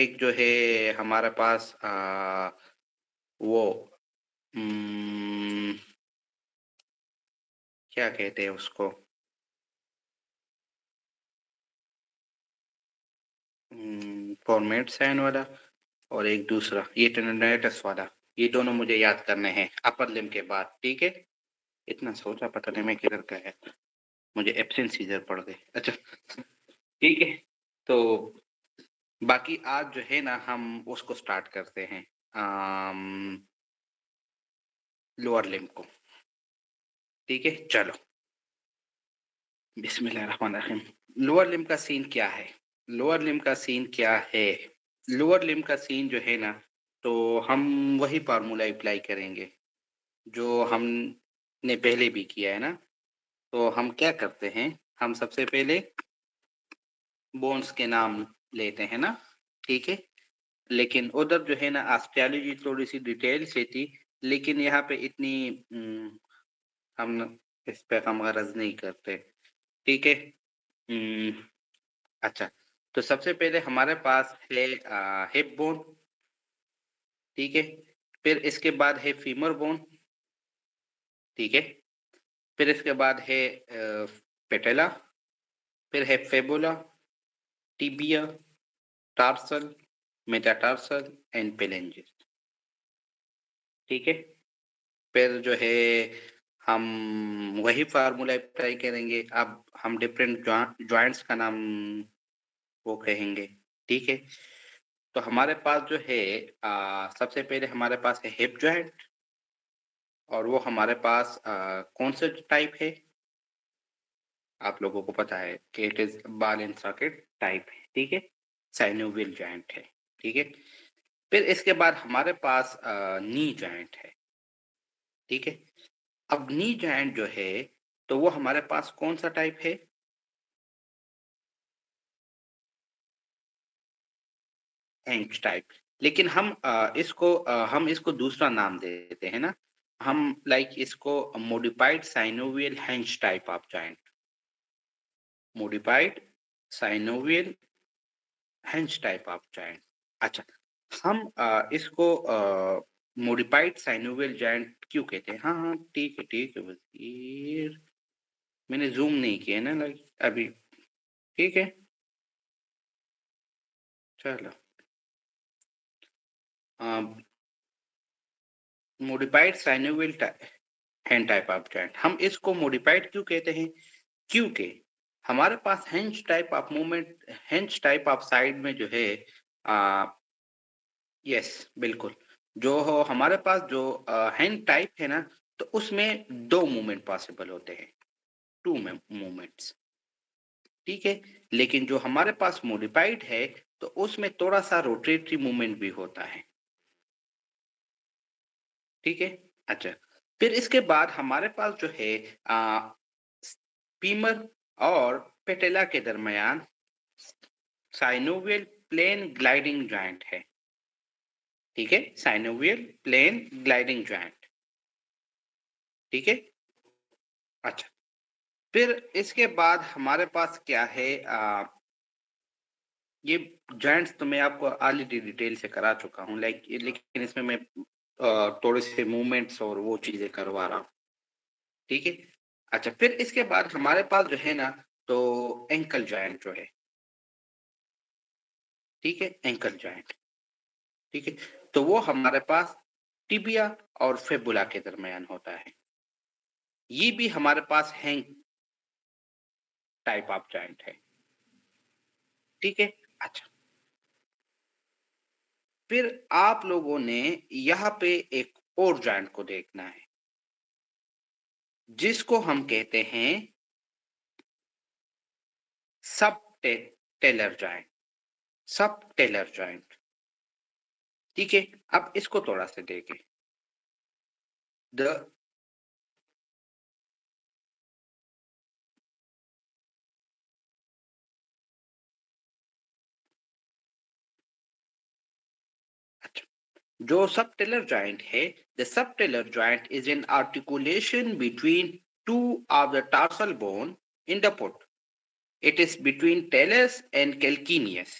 एक जो है हमारे पास वो क्या कहते हैं उसको फॉर्मेट साइन वाला और एक दूसरा ये टेंडेंटस वाला, ये दोनों मुझे याद करने हैं अपर लिम के बाद। ठीक है, इतना सोचा पता नहीं मैं किधर का है, मुझे एब्सेंट सीजर पड़ गए। अच्छा ठीक है, तो बाकी आज जो है ना हम उसको स्टार्ट करते हैं लोअर लिम को। ठीक है, चलो बिस्मिल्लाहिर्रहमानिर्रहीम। लोअर लिम का सीन क्या है? लोअर लिम का सीन क्या है? लोअर लिम का सीन जो है ना, तो हम वही फार्मूला अप्लाई करेंगे जो हमने पहले भी किया है ना। तो हम क्या करते हैं, हम सबसे पहले बोन्स के नाम लेते हैं ना। ठीक है, लेकिन उधर जो है ना ऑस्टियोलॉजी थोड़ी सी डिटेल से थी, लेकिन यहाँ पे इतनी हम इस पे हम गरज नहीं करते। ठीक है। अच्छा, तो सबसे पहले हमारे पास है हिप बोन। ठीक है, फिर इसके बाद है फीमर बोन। ठीक है, फिर इसके बाद है पेटेला, फिर है fibula, tibia, tarsal, metatarsal and phalanges. ठीक है, फिर जो है हम वही फार्मूला अप्लाई करेंगे। अब हम डिफरेंट जॉइंट्स का नाम वो कहेंगे। ठीक है, तो हमारे पास जो है सबसे पहले हमारे पास है हिप जॉइंट, और वो हमारे पास कौन से टाइप है? आप लोगों को पता है कि it is ball and socket type है। ठीक है, साइनोवियल जॉइंट है। ठीक है, फिर इसके बाद हमारे पास नी जॉइंट है। ठीक है, अब नी जॉइंट जो है तो वो हमारे पास कौन सा टाइप है? हेंच टाइप। लेकिन हम इसको दूसरा नाम देते हैं ना, हम लाइक इसको मॉडिफाइड साइनोवियल हेंच type of joint. Modified synovial हेंच टाइप ऑफ जॉइंट। अच्छा, हम इसको मॉडिफाइड साइनोवियल जॉइंट क्यों कहते हैं? हाँ हाँ, ठीक है वजीर, मैंने जूम नहीं किया ना लाइक अभी। ठीक है, चलो modified synovial hand type of joint, हम इसको मॉडिफाइड क्यों कहते हैं? क्योंकि हमारे पास हेंच टाइप ऑफ मूवमेंट, हेंच टाइप ऑफ साइड में जो है आ, यस बिल्कुल, जो हो हमारे पास जो हैंड टाइप है ना, तो उसमें दो मूवमेंट पॉसिबल होते हैं, टू मूवमेंट्स। ठीक है, लेकिन जो हमारे पास मॉडिफाइड है तो उसमें थोड़ा सा रोटेटरी मूवमेंट भी होता है। ठीक है, अच्छा, फिर इसके बाद हमारे पास जो है फीमर और पेटेला के दरमियान साइनोवियल प्लेन ग्लाइडिंग जॉइंट है। ठीक है, साइनोवियल प्लेन ग्लाइडिंग जॉइंट। ठीक है, अच्छा, फिर इसके बाद हमारे पास क्या है ये जॉइंट्स तो मैं आपको ऑलरेडी डिटेल से करा चुका हूँ, लाइक लेकिन इसमें मैं थोड़े से मूवमेंट्स और वो चीजें करवा रहा हूँ। ठीक है, अच्छा, फिर इसके बाद हमारे पास जो है ना, तो एंकल जॉइंट जो है। ठीक है, एंकल जॉइंट। ठीक है, तो वो हमारे पास टिबिया और फेबुला के दरमियान होता है। ये भी हमारे पास हैंग टाइप ऑफ जॉइंट है। ठीक है, अच्छा, फिर आप लोगों ने यहाँ पे एक और जॉइंट को देखना है जिसको हम कहते हैं सब टेलर जॉइंट। सब टेलर जॉइंट। ठीक है, अब इसको थोड़ा सा देखें। द अच्छा, जो सब टेलर जॉइंट है, the subtalar joint is an articulation between two of the tarsal bone in the foot. It is between talus and calcaneus.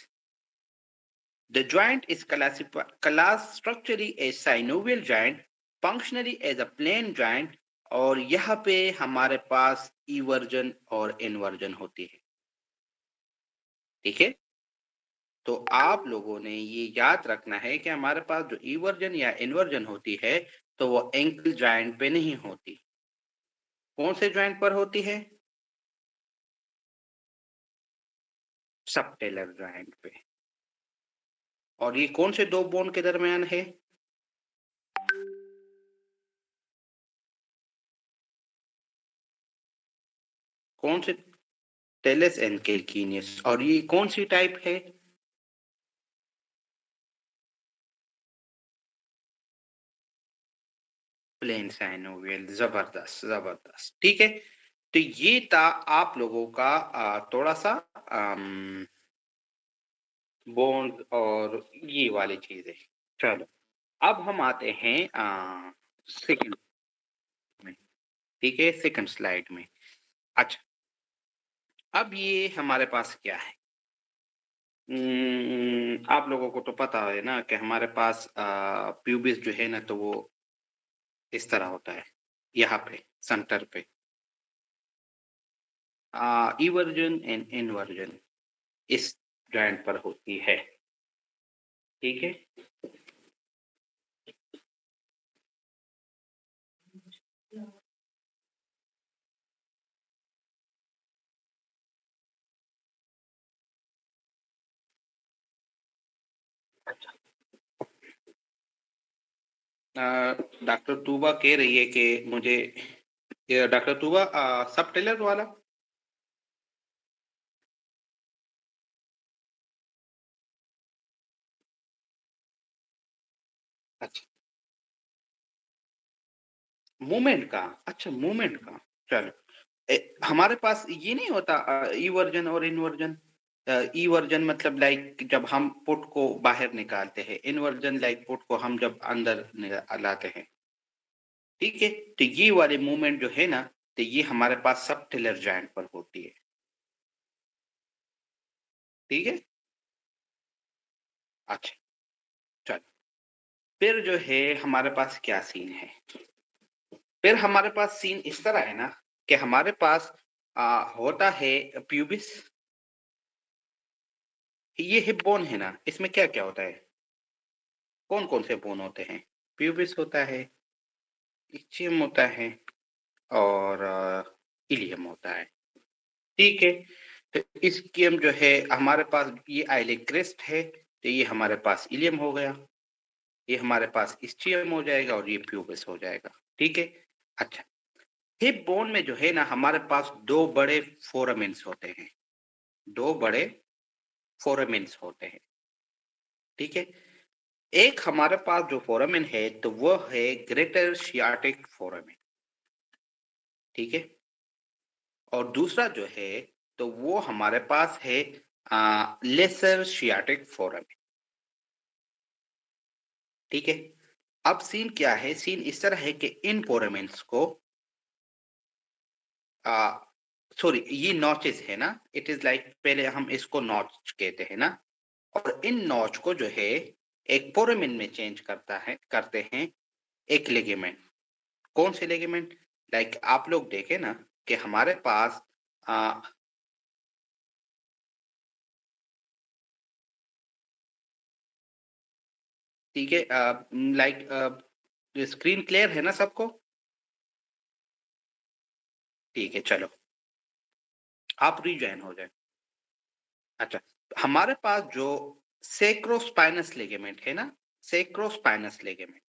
The joint is classed structurally as synovial joint, functionally as a plain joint, और यहाँ पे हमारे पास eversion और inversion होती है। ठीक है, तो आप लोगों ने ये याद रखना है कि हमारे पास जो इवर्जन या इन्वर्जन होती है तो वो एंकल जॉइंट पे नहीं होती। कौन से जॉइंट पर होती है? सबटेलर जॉइंट पे। और ये कौन से दो बोन के दरमियान है? कौन से? Talus and calcaneus. और ये कौन सी टाइप है? Plane synovial. जबरदस्त जबरदस्त। ठीक है, तो ये था आप लोगों का थोड़ा सा बोन्स और ये वाली चीजें। चलो, अब हम आते हैं सेकंड में। ठीक है, सेकंड स्लाइड में। अच्छा, अब ये हमारे पास क्या है? आप लोगों को तो पता है ना कि हमारे पास प्यूबिस जो है ना तो वो इस तरह होता है, यहाँ पे सेंटर पे। इवर्जन एंड इन्वर्जन इस जॉइंट पर होती है। ठीक है, डॉक्टर तूबा कह रही है कि मुझे डॉक्टर तूबा सब टेलर वाला। अच्छा, मूवमेंट का। अच्छा, मूवमेंट का। चलो, हमारे पास ये नहीं होता ई वर्जन और इन्वर्जन। ई वर्जन मतलब लाइक जब हम पुट को बाहर निकालते हैं, इन्वर्जन लाइक पुट को हम जब अंदर लाते हैं। ठीक है, तो ये वाले मूवमेंट जो है ना तो ये हमारे पास सब टेलर जॉइंट पर होती है। ठीक है, अच्छा, चलो, फिर जो है हमारे पास क्या सीन है? फिर हमारे पास सीन इस तरह है ना कि हमारे पास होता है प्यूबिस। ये हिप बोन है ना, इसमें क्या क्या होता है? कौन कौन से बोन होते हैं? प्यूबिस होता है, इस्चियम होता है, और इलियम होता है। ठीक है, तो इस्चियम जो है हमारे पास ये आइलिक क्रेस्ट है, तो ये हमारे पास इलियम हो गया। ये हमारे पास इस्चियम हो जाएगा और ये प्यूबिस हो जाएगा। ठीक है, अच्छा, हिप बोन में जो है ना हमारे पास दो बड़े फोरामेंस होते हैं। दो बड़े फोरामेंस होते हैं। ठीक है, एक हमारे पास जो फोरामेन है तो वो है ग्रेटर शियाटिक फोरामेन। ठीक है, और दूसरा जो है तो वो हमारे पास है लेसर शियाटिक फोरामेन। ठीक है, अब सीन क्या है? सीन इस तरह है कि इन फोरामेन्स को सॉरी, ये नॉचेस है ना, इट इज लाइक पहले हम इसको नॉच कहते हैं ना, और इन नॉच को जो है एक फोरामेन में चेंज करते हैं एक लिगामेंट। कौन से लिगामेंट? लाइक आप लोग देखें ना कि हमारे पास आ, ठीक है, लाइक स्क्रीन क्लियर है ना सबको? ठीक है, चलो, आप रीजॉइन हो जाए। अच्छा, हमारे पास जो सेक्रोस्पाइनस लिगामेंट है ना, सेक्रोस्पाइनस लिगामेंट,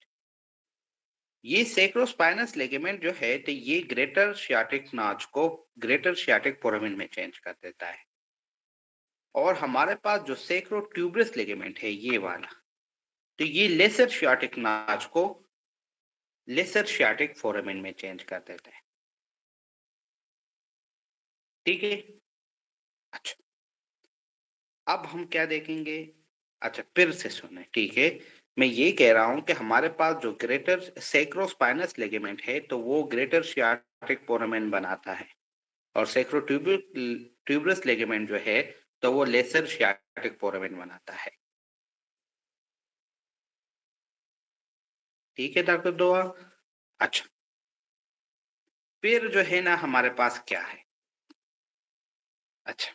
ये सेक्रोस्पाइनस लिगामेंट जो है तो ये ग्रेटर शियाटिक नाच को ग्रेटर शियाटिक फोरामेन में चेंज कर देता है। और हमारे पास जो सेक्रोट्यूबरस लिगामेंट है ये वाला, तो ये लेसर शियाटिक नाच को लेसर शियाटिक फोरामेन में चेंज कर देता है। ठीक है, अच्छा, अब हम क्या देखेंगे? अच्छा, फिर से सुने, ठीक है, मैं ये कह रहा हूं कि हमारे पास जो ग्रेटर सेक्रोस्पाइनस लिगामेंट है तो वो ग्रेटर शियाटिक फोरामेन बनाता है, और सेक्रोट्यूबरस लिगामेंट जो है तो वो लेसर शियाटिक फोरामेन बनाता है। ठीक है डॉक्टर दोहा। अच्छा, फिर जो है ना हमारे पास क्या है? अच्छा,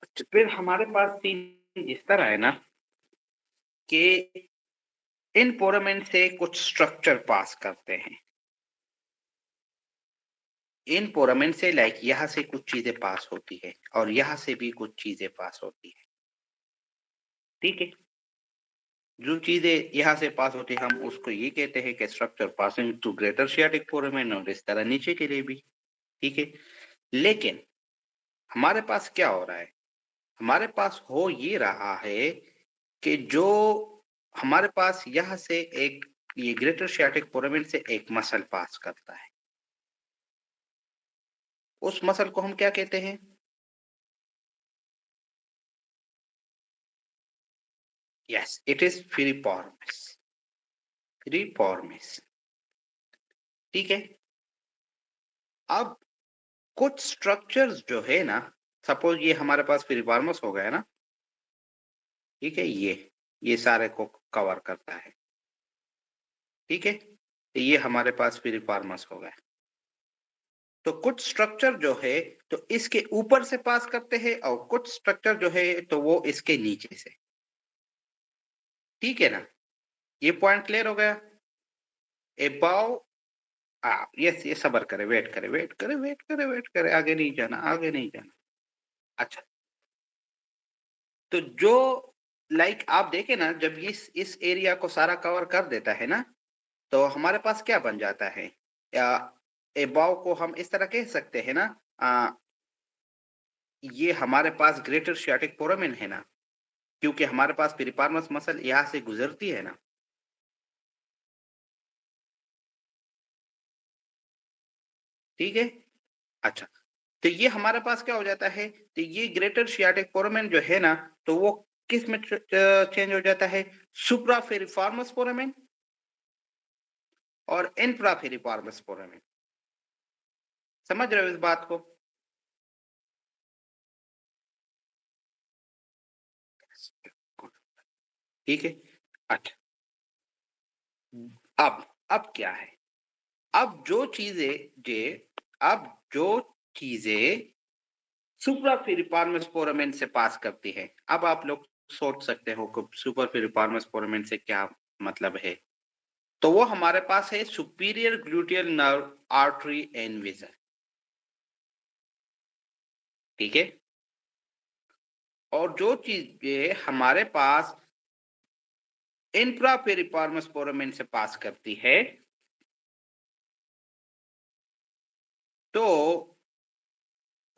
अच्छा फिर हमारे पास सीन इस तरह है ना कि इन फोरामेन से कुछ स्ट्रक्चर पास करते हैं। इन फोरामेन से लाइक यहाँ से कुछ चीजें पास होती है और यहाँ से भी कुछ चीजें पास होती है। ठीक है, जो चीजें यहाँ से पास होती है हम उसको ये कहते हैं कि structure passing to greater sciatic foramen, और इस तरह नीचे के लिए भी। ठीक है, लेकिन हमारे पास क्या हो रहा है? हमारे पास हो ये रहा है कि जो हमारे पास यहाँ से एक ये ग्रेटर सियाटिक फोरामेन से एक मसल पास करता है। उस मसल को हम क्या कहते हैं? Yes, it is piriformis. Piriformis. ठीक है, अब कुछ स्ट्रक्चर्स जो है ना, सपोज ये हमारे पास फिरिफॉर्मस हो गया ना। ठीक है, ये सारे को कवर करता है। ठीक है, तो ये हमारे पास फिरिफॉर्मस हो गया। तो कुछ स्ट्रक्चर जो है तो इसके ऊपर से पास करते हैं और कुछ स्ट्रक्चर जो है तो वो इसके नीचे से। ठीक है ना, ये पॉइंट क्लियर हो गया? एबाव यस, ये सबर करे, वेट करे, वेट करे, वेट करे, वेट करे, आगे नहीं जाना, आगे नहीं जाना। अच्छा, तो जो लाइक आप देखे ना, जब ये इस एरिया को सारा कवर कर देता है ना, तो हमारे पास क्या बन जाता है? या एबाव को हम इस तरह कह सकते हैं ना, ये हमारे पास ग्रेटर सियाटिक फोरामेन है ना, क्योंकि हमारे पास पिरिफॉर्मस मसल यहाँ से गुजरती है ना। ठीक है, अच्छा, तो ये हमारे पास क्या हो जाता है? तो ये ग्रेटर सियाटिक फोरामेन जो है ना, तो वो किस में चेंज हो जाता है? सुप्रा पेरिफॉर्मस फोरामेन और इंफ्रा पेरिफॉर्मस फोरामेन। समझ रहे हो इस बात को? ठीक है, अच्छा, अब क्या है? अब जो चीजें जे अब जो चीजें सुपर पिरिफॉर्मस फोरामेन से पास करती है, अब आप लोग सोच सकते हो कि सुपर पिरिफॉर्मस फोरामेन से क्या मतलब है? तो वो हमारे पास है superior gluteal nerve artery and vision. ठीक है, और जो चीजें हमारे पास इंफ्रा पेरिफॉर्मस फोरामेन से पास करती है, तो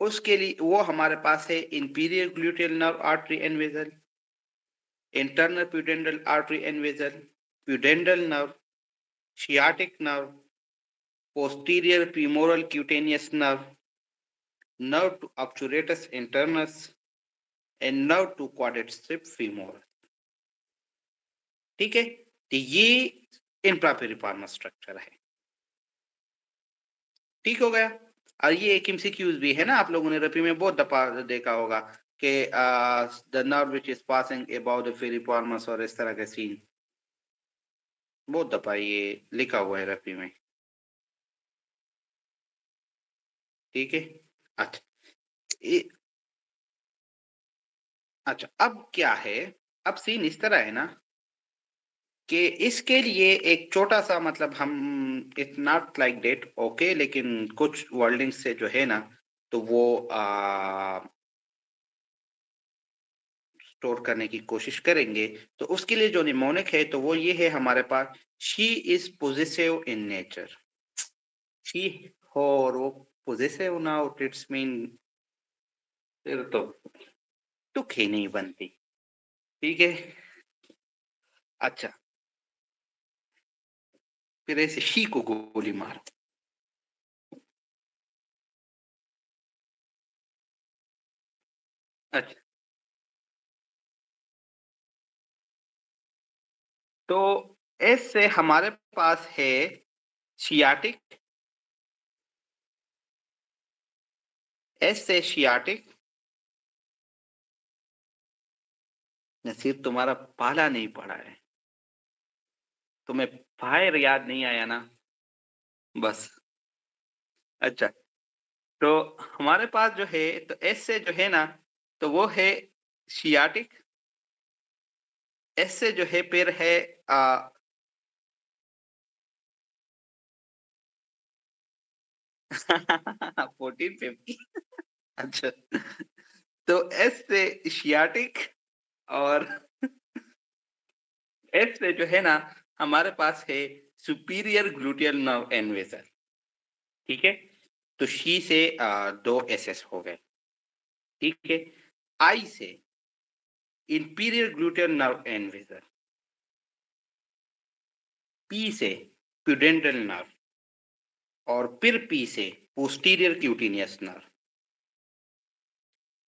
उसके लिए वो हमारे पास है inferior gluteal nerve artery and vessel, internal pudendal artery and vessel, pudendal nerve, sciatic nerve, posterior femoral cutaneous nerve, nerve to obturatus internus, and nerve to quadriceps femoral। ठीक है, तो ये इंफ्रापेरिफॉर्मस स्ट्रक्चर है। ठीक हो गया। और ये एक एमसीक्यूज भी है ना, आप लोगों ने रपी में बहुत दफा देखा होगा कि the nerve which is passing about the piriformis और इस तरह के सीन, बहुत दफा ये लिखा हुआ है रपी में। ठीक है, अच्छा, अच्छा अब क्या है? अब सीन इस तरह है ना कि इसके लिए एक छोटा सा मतलब हम it's not like that okay, लेकिन कुछ वर्डिंग से जो है ना, तो वो स्टोर करने की कोशिश करेंगे। तो उसके लिए जो निमोनिक है तो वो ये है हमारे पास, she is possessive in nature. She, और वो पोजेसिव ना, इट्स मीन फिर तो तुक ही नहीं बनती। ठीक है, अच्छा, फिर ऐसे शी को गोली मारो। अच्छा, तो एस से हमारे पास है सियाटिक, एस से शियाटिक। नसीब तुम्हारा पाला नहीं पड़ा है। तुम्हें फायर याद नहीं आया ना? बस। अच्छा, तो हमारे पास जो है तो एस से जो है ना, तो वो है सियाटिक। एस से जो है फिर है आ, 1450। अच्छा, तो एस से सियाटिक, और एस से जो है ना हमारे पास है सुपीरियर ग्लूटियल नर्व एनवेसर। ठीक है, तो शी से दो एसएस हो गए। ठीक है, आई से इंपीरियर ग्लूटियल नर्व एनवेसर, पी से प्यूडेंटल नर्व, और फिर पी से पोस्टीरियर क्यूटिनियस नर्व,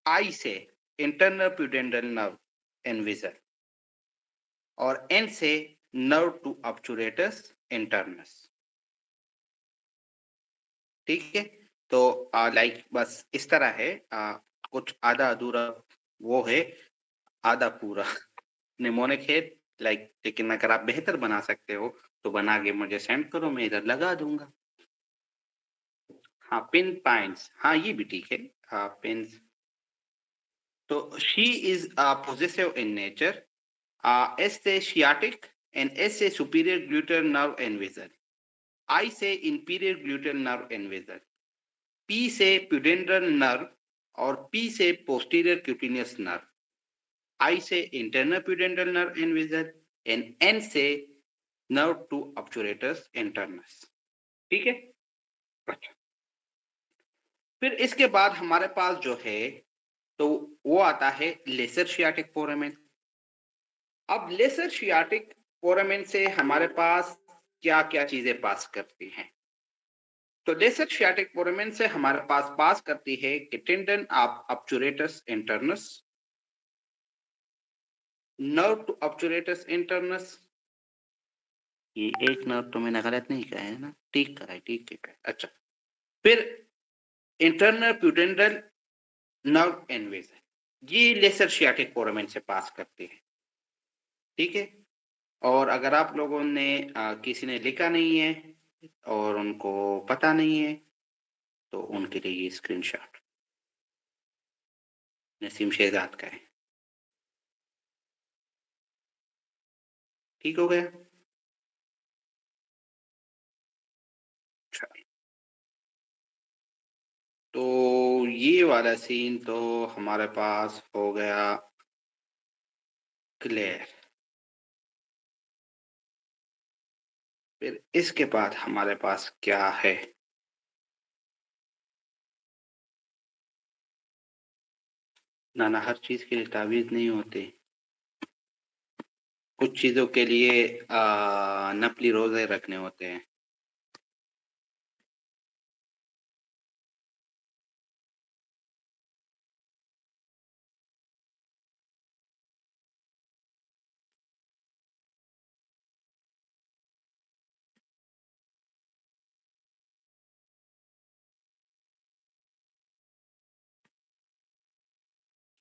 आई से इंटरनल प्यूडेंटल नर्व एनवेसर, और एन से नर्व टू ऑब्चुरेटस इंटरनस। ठीक है, तो लाइक बस इस तरह है, कुछ आधा अधूरा वो है, आधा पूरा निमोनिक है। लाइक लेकिन अगर आप बेहतर बना सकते हो तो बना के मुझे सेंड करो, मैं इधर लगा दूंगा। हाँ, पिन पाइंट्स, हाँ ये भी ठीक है। हाँ, पिन्स। तो she is possessive in nature. S से sciatic and S से superior gluteal nerve invasion. I से inferior gluteal nerve invasion. P से pudendal nerve और P से posterior cutaneous nerve. I से internal pudendal nerve invasion and N से nerve to obturatus internus. ठीक है। अच्छा, फिर इसके बाद हमारे पास जो है तो वो आता है लेसर शियाटिक फोरामेन। अब लेसर शियाटिक फोरामेन से हमारे पास क्या क्या चीजें पास करती हैं? तो लेसर शियाटिक फोरामेन से हमारे पास करती है कि tendon of obturator internus, nerve to obturator internus. ये एक नर्व तो मैंने गलत नहीं कहा है ना, ठीक करा है, ठीक है। अच्छा, फिर इंटरनल प्यूडेंटल नर्व एनवेज, ये लेसर शियाटिक फोरामेन से पास करती है। ठीक है, और अगर आप लोगों ने किसी ने लिखा नहीं है और उनको पता नहीं है तो उनके लिए ये स्क्रीनशॉट नसीम शहजाद का है। ठीक हो गया? अच्छा, तो ये वाला सीन तो हमारे पास हो गया क्लियर। फिर इसके बाद हमारे पास क्या है? ना ना, हर चीज के लिए तावीज नहीं होते, कुछ चीजों के लिए नकली रोजे रखने होते हैं।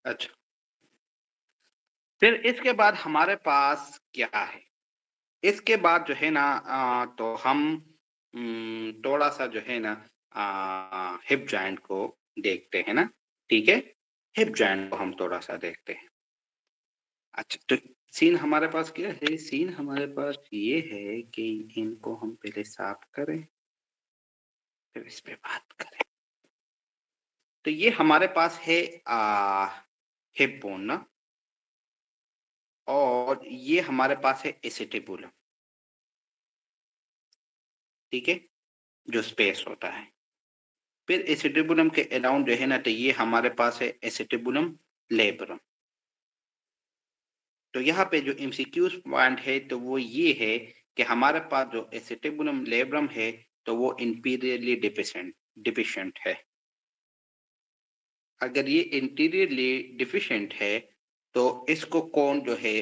अच्छा, फिर इसके बाद हमारे पास क्या है? इसके बाद जो है ना तो हम थोड़ा सा जो है ना हिप जॉइंट को देखते हैं ना। ठीक है, हिप जॉइंट को हम थोड़ा सा देखते हैं। अच्छा, तो सीन हमारे पास क्या है? सीन हमारे पास ये है कि इनको हम पहले साफ करें फिर इस पे बात करें। तो ये हमारे पास है हिप बोन ना, और ये हमारे पास है एसिटिबुलम। ठीक है, जो स्पेस होता है। फिर एसिटिबुलम के अराउंड जो है ना, तो ये हमारे पास है एसिटिबुलम लेब्रम। तो यहाँ पे जो एमसीक्यूज पॉइंट है तो वो ये है कि हमारे पास जो एसिटिबुलम लेब्रम है तो वो इंपीरियरली डिफिशिएंट है। अगर ये इंटीरियरली डिफिशिएंट है तो इसको कौन जो है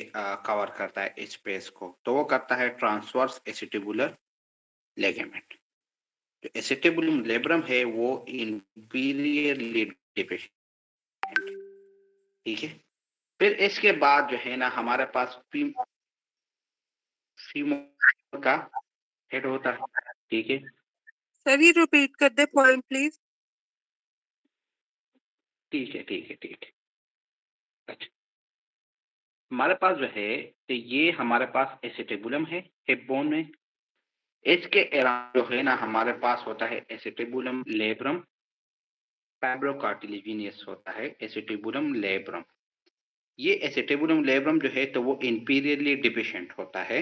कवर करता है स्पेस को? तो वो करता है ट्रांसवर्स एसिटिबुलर लेगामेंट। जो एसिटिबुलम लेब्रम है वो इंपीरियरली डिफिशिएंट। ठीक है, फिर इसके बाद जो है ना हमारे पास फीमर का हेड होता है, ठीक है? सर ये रिपीट कर दे पॉइंट प्लीज। ठीक है, ठीक है, ठीक है। अच्छा, हमारे पास जो है तो ये हमारे पास एसिटेबुलम है हिप बोन में। इसके अराउंड जो है ना हमारे पास होता है एसिटेबुलम लेब्रम, फाइब्रोकार्टिलेजिनियस होता है एसिटेबुलम लेब्रम। ये एसिटेबुलम लेब्रम जो है तो वो इंपीरियरली डिफिशिएंट होता है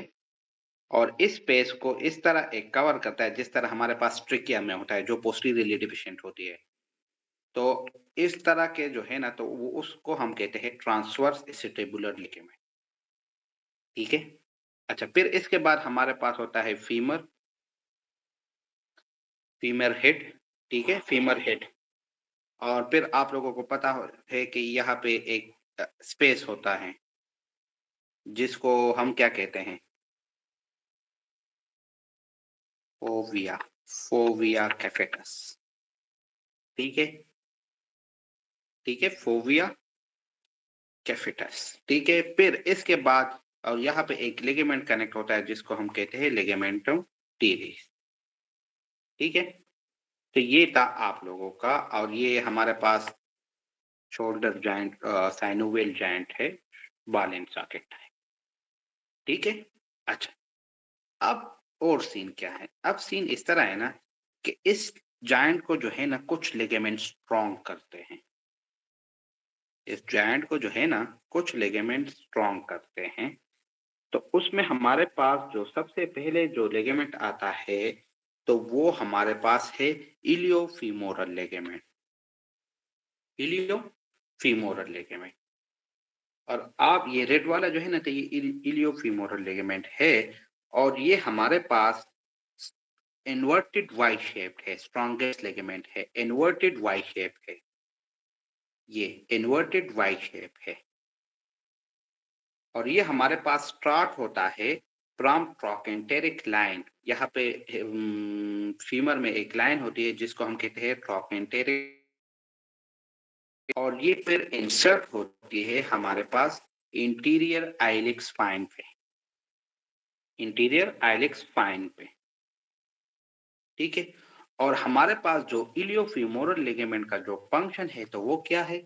और इस स्पेस को इस तरह एक कवर करता है जिस तरह हमारे पास ट्रिकिया में होता है जो पोस्टीरियरली डिफिशिएंट होती है। तो इस तरह के जो है ना तो वो उसको हम कहते हैं ट्रांसवर्स एसिटेबुलर लिगामेंट, ठीक है? अच्छा, फिर इसके बाद हमारे पास होता है फीमर, फीमर हेड, ठीक है? Femur head. और फिर आप लोगों को पता है कि यहाँ पे एक स्पेस होता है जिसको हम क्या कहते हैं? फोविया, फोविया कैफेटस, ठीक है? ठीक है, फोविया कैफेटस, ठीक है? फिर इसके बाद और यहाँ पे एक लिगामेंट कनेक्ट होता है जिसको हम कहते हैं लिगामेंटम टीरिस, ठीक है? तो ये था आप लोगों का और ये हमारे पास शोल्डर जॉइंट साइनोवियल जॉइंट है, बॉल एंड सॉकेट है, ठीक है? अच्छा, अब और सीन क्या है? अब सीन इस तरह है ना कि इस जॉइंट को जो है ना कुछ लिगामेंट स्ट्रॉन्ग करते हैं। इस जॉइंट को जो है ना कुछ लिगामेंट स्ट्रॉन्ग करते हैं। तो उसमें हमारे पास जो सबसे पहले जो लिगामेंट आता है तो वो हमारे पास है इलियोफीमोरल लिगामेंट, इलियोफीमोरल लिगामेंट। और आप ये रेड वाला जो है ना तो ये इलियोफीमोरल लिगामेंट है और ये हमारे पास इन्वर्टेड वाई शेप्ड है, स्ट्रॉन्गेस्ट लिगामेंट है, इन्वर्टेड वाई शेप है, ये इन्वर्टेड वाई शेप है। और ये हमारे पास स्टार्ट होता है फ्रॉम ट्रोकेंटेरिक लाइन। यहाँ पे फीमर में एक लाइन होती है जिसको हम कहते हैं ट्रोकेंटेरिक और ये फिर इंसर्ट होती है हमारे पास इंटीरियर आइलिक स्पाइन पे, इंटीरियर आइलिक स्पाइन पे, ठीक है? और हमारे पास जो इलियोफीमोरल लिगामेंट का जो फंक्शन है तो वो क्या है?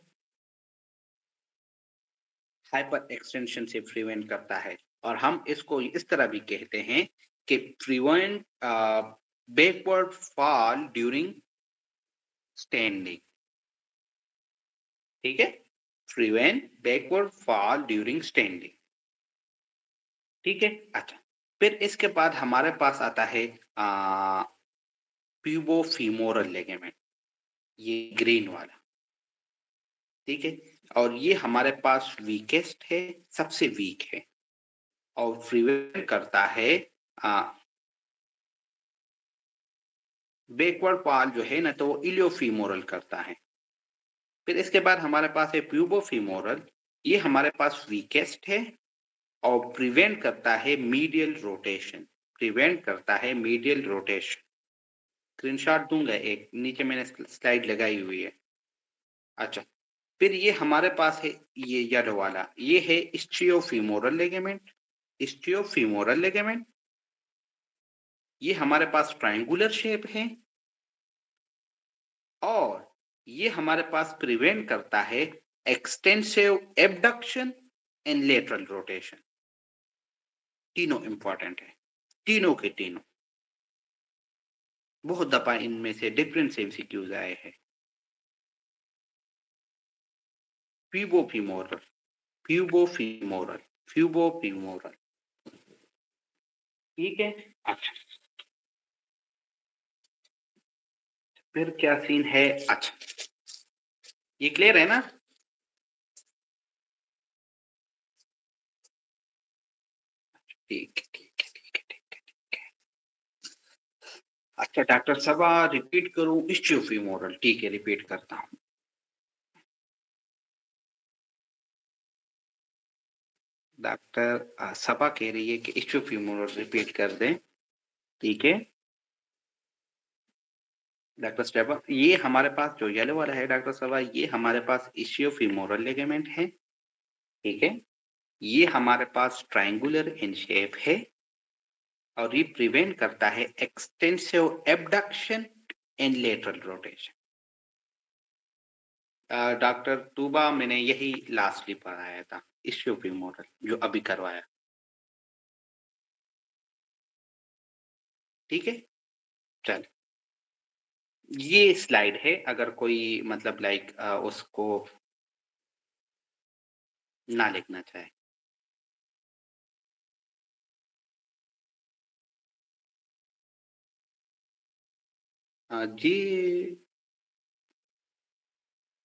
हाइपर एक्सटेंशन से प्रिवेंट करता है और हम इसको इस तरह भी कहते हैं कि prevent backward fall during standing, ठीक है? Prevent backward fall during standing, ठीक है? अच्छा, फिर इसके बाद हमारे पास आता है प्यूबोफीमोरल लिगामेंट, ये ग्रीन वाला, ठीक है? और ये हमारे पास वीकेस्ट है, सबसे वीक है और प्रिवेंट करता है बैकवर्ड फॉल जो है ना तो वो इलियोफीमोरल करता है। फिर इसके बाद हमारे पास है प्यूबोफीमोरल, ये हमारे पास वीकेस्ट है और प्रिवेंट करता है मीडियल रोटेशन, प्रिवेंट करता है मीडियल रोटेशन। स्क्रीनशॉट दूंगा, एक नीचे मैंने स्लाइड लगाई हुई है। अच्छा, फिर ये हमारे पास है ये येलो वाला, ये है इस्ट्रियोफीमोरल लिगामेंट, इस्ट्रियोफीमोरल लिगामेंट। ये हमारे पास ट्रायंगुलर शेप है और ये हमारे पास प्रिवेंट करता है extensive abduction and lateral rotation. तीनों इंपॉर्टेंट है, तीनों के तीनों। बहुत दफा इनमें से डिफरेंट एमसीक्यूज आए हैं। प्यूबोफीमोरल, प्यूबोफीमोरल, प्यूबोफीमोरल, ठीक है? अच्छा, फिर क्या सीन है? अच्छा, ये क्लियर है ना? ठीक है, ठीक है, ठीक है, ठीक है, ठीक है। अच्छा डॉक्टर सबा रिपीट करूं इस्टियोफीमोरल? ठीक है, रिपीट करता हूं। डॉक्टर सबा कह रही है कि इस्टियोफीमोरल रिपीट कर दें, ठीक है? डॉक्टर स्टेबा, ये हमारे पास जो येलो वाला है डॉक्टर सबा, ये हमारे पास इस्टियोफीमोरल लिगामेंट है, ठीक है? ये हमारे पास ट्रायंगुलर इन शेप है और ये प्रिवेंट करता है extensive abduction and lateral rotation. Doctor Tuba मैंने यही लास्टली पढ़ाया था, इश्यूपी मॉडल जो अभी करवाया। ठीक है, चल ये स्लाइड है, अगर कोई मतलब लाइक उसको ना लिखना चाहे। जी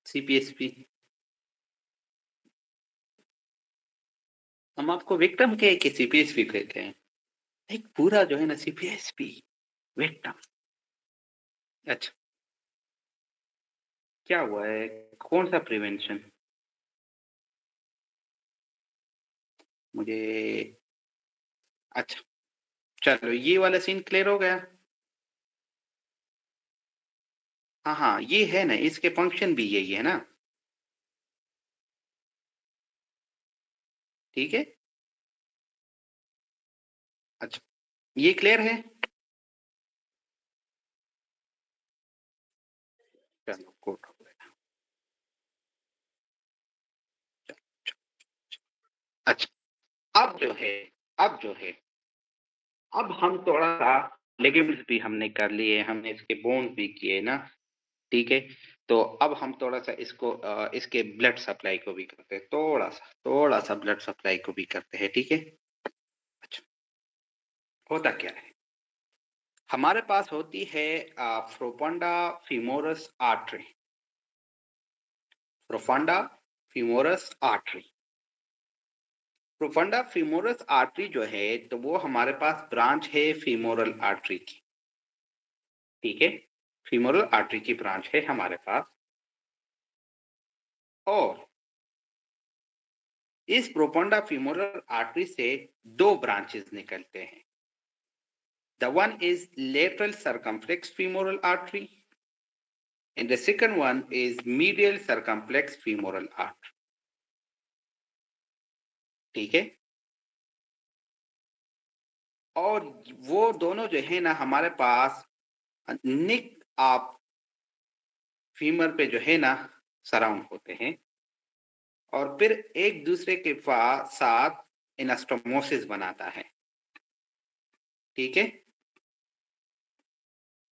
सीपीएसपी, हम आपको विक्टिम के कि सीपीएसपी कहते हैं, एक पूरा जो है ना सीपीएसपी विक्टिम। अच्छा, क्या हुआ है, कौन सा प्रिवेंशन? मुझे अच्छा, चलो ये वाला सीन क्लियर हो गया। हाँ हाँ, ये है ना, इसके फंक्शन भी यही है ना। ठीक है, अच्छा ये क्लियर है। चलो गुड हो गया। अच्छा, अब जो है अब हम थोड़ा सा लिगामेंट्स भी हमने कर लिए, हमने इसके बोन्स भी किए ना। ठीक है, तो अब हम थोड़ा सा इसको इसके ब्लड सप्लाई को भी करते हैं, थोड़ा सा ब्लड सप्लाई को भी करते हैं। ठीक है, अच्छा होता क्या है, हमारे पास होती है profunda femoris artery. Profunda femoris artery, profunda femoris artery जो है तो वो हमारे पास ब्रांच है फीमोरल आर्टरी की। ठीक है, फीमोरल आर्टरी की ब्रांच है हमारे पास, और इस प्रोफंडा फीमोरल आर्टरी से दो ब्रांचेस निकलते हैं। The one is lateral circumflex femoral artery and the second one is medial circumflex femoral artery. ठीक है, और वो दोनों जो है ना हमारे पास निक आप फीमर पे जो है ना सराउंड होते हैं, और फिर एक दूसरे के साथ एनास्टोमोसिस बनाता है। ठीक है,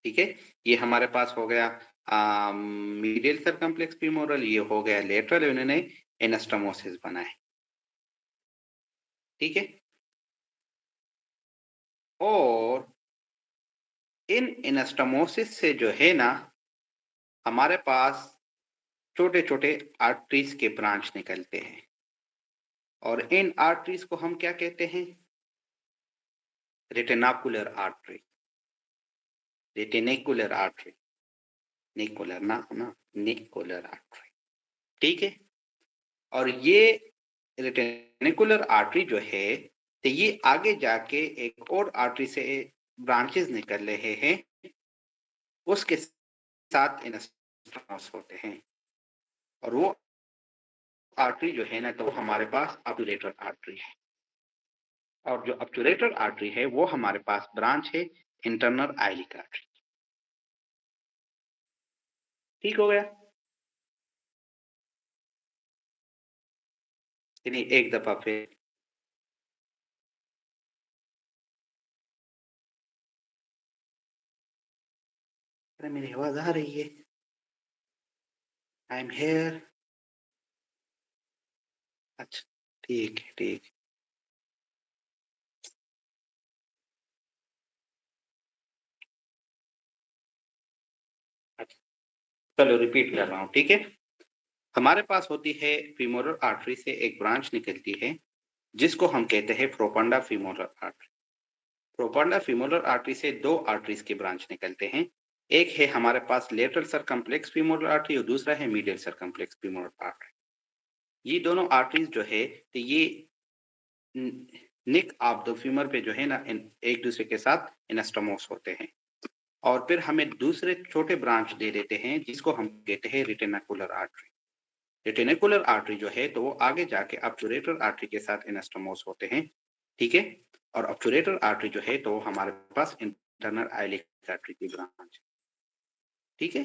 ठीक है, ये हमारे पास हो गया मीडियल सर्कम्फ्लेक्स फीमोरल, ये हो गया लेटरल, इन्होंने एनास्टोमोसिस बनाए। ठीक है, और इन एनास्टोमोसिस से जो है ना हमारे पास छोटे छोटे आर्टरीज के ब्रांच निकलते हैं, और इन आर्टरीज को हम क्या कहते हैं, रेटिनाकुलर आर्टरी, रेटिनिकुलर आर्टरी, निकुलर ना निकुलर आर्टरी। ठीक है, और ये रेटिनिकुलर आर्टरी जो है तो ये आगे जाके एक और आर्टरी से ब्रांचेस निकल रहे हैं, उसके साथ एनास्टोमोस होते हैं, और वो आर्टरी जो है ना तो हमारे पास ऑब्टुरेटर आर्टरी है, और जो ऑब्टुरेटर आर्टरी है वो हमारे पास ब्रांच है इंटरनल आइलिक आर्टरी। ठीक हो गया, यानी एक दफा फिर अरे मेरी आवाज आ रही है, आई एम हेयर। अच्छा, ठीक है ठीक। अच्छा, चलो रिपीट कर रहा हूँ। ठीक है, हमारे पास होती है फीमोरल आर्टरी से एक ब्रांच निकलती है जिसको हम कहते हैं प्रोपंडा फीमोरल आर्टरी। प्रोपंडा फीमोरल आर्टरी से दो आर्टरीज के ब्रांच निकलते हैं, एक है हमारे पास लेटरल सरकम्प्लेक्स फीमोरल आर्टरी और दूसरा है मीडियल सरकम्प्लेक्स फीमोरल आर्टरी। ये दोनों आर्टरीज जो है तो ये निक ऑफ द फीमर पे जो है ना एक दूसरे के साथ एनास्टोमोस होते हैं, और फिर हमें दूसरे छोटे ब्रांच दे देते हैं जिसको हम कहते हैं रेटिनाकुलर आर्टरी। रेटिनिकुलर आर्टरी जो है तो वो आगे जाके ऑब्टुरेटर आर्टरी के साथ एनास्टोमोस होते हैं, ठीक है। और ऑब्चुरेटर आर्टरी जो है तो हमारे पास इंटरनल आइलिक आर्टरी की ब्रांच, ठीक है।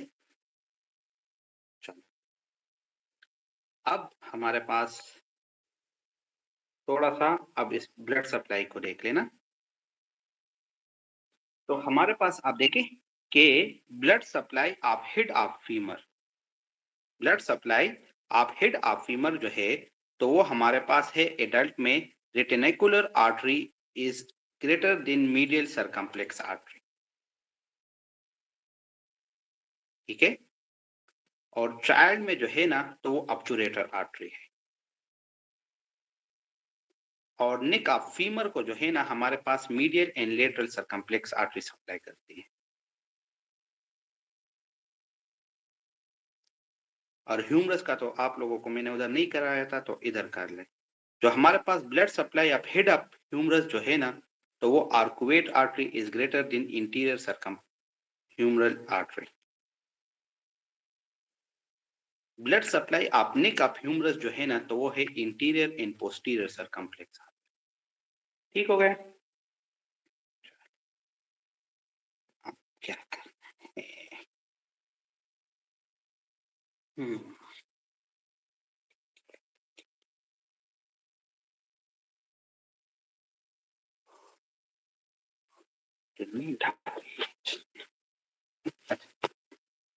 चलो अब हमारे पास थोड़ा सा अब इस ब्लड सप्लाई को देख लेना। तो हमारे पास आप देखें कि blood supply of head of femur, blood supply of head of femur जो है तो वो हमारे पास है एडल्ट में retinacular artery is greater than medial circumflex artery, ठीक है। और चाइल्ड में जो है ना तो वो ऑब्चुरेटर आर्टरी है। और नेक ऑफ फीमर को जो है ना हमारे पास medial and lateral circumflex artery supply करती है। और ह्यूमरस का तो आप लोगों को मैंने उधर नहीं कराया था तो इधर कर ले। जो हमारे पास blood supply of head of humerus जो है ना तो वो arcuate artery is greater than anterior circum humeral artery. Blood supply of neck of humerus जो है ना तो वो है इंटीरियर एंड पोस्टीरियर सरकम्फ्लेक्स, ठीक हो गया। अब क्या करना है? हम्म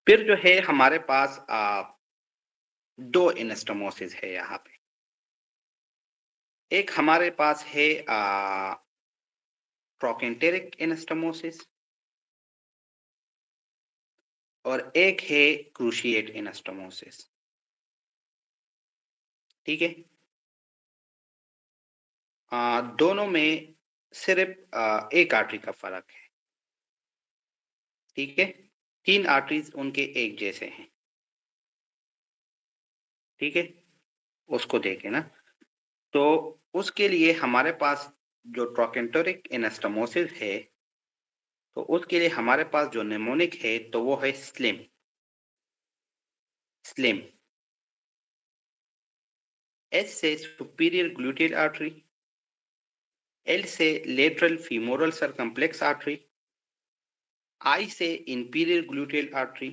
फिर जो है हमारे पास दो एनास्टोमोसिस है यहाँ पे। एक हमारे पास है ट्रोकेंटेरिक एनास्टोमोसिस और एक है क्रूशिएट एनास्टोमोसिस, ठीक है। दोनों में सिर्फ एक आर्टरी का फर्क है, ठीक है। तीन आर्टरीज उनके एक जैसे हैं, ठीक है। उसको देखें ना तो उसके लिए हमारे पास जो ट्रोकेंटेरिक एनास्टोमोसिस है तो उसके लिए हमारे पास जो नेमोनिक है तो वो है स्लिम, स्लिम। एस से सुपीरियर ग्लूटियल आर्टरी, एल से लेटरल फीमोरल सरकम्प्लेक्स आर्टरी, आई से इंपीरियर ग्लूटियल आर्टरी,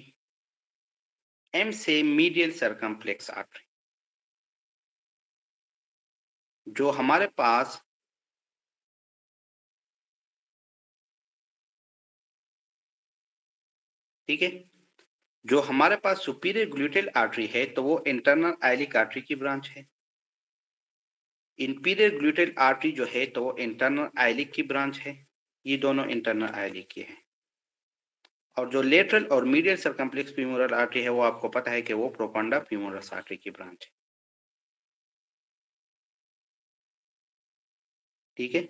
एम से मीडियल सरकम्प्लेक्स आर्टरी। जो हमारे पास ठीक है, जो हमारे पास सुपीरियर ग्लूटियल आर्टरी है तो वो इंटरनल आइलिक आर्टरी की ब्रांच है। इंपीरियर ग्लूटियल आर्टरी जो है तो वो इंटरनल आइलिक की ब्रांच है। ये दोनों इंटरनल आइलिक की है। और जो लेटरल और मीडियल सरकम्प्लेक्स फीमोरल आर्टरी है वो आपको पता है कि वो प्रोफंडा फीमोरस आर्टरी की ब्रांच है, ठीक है।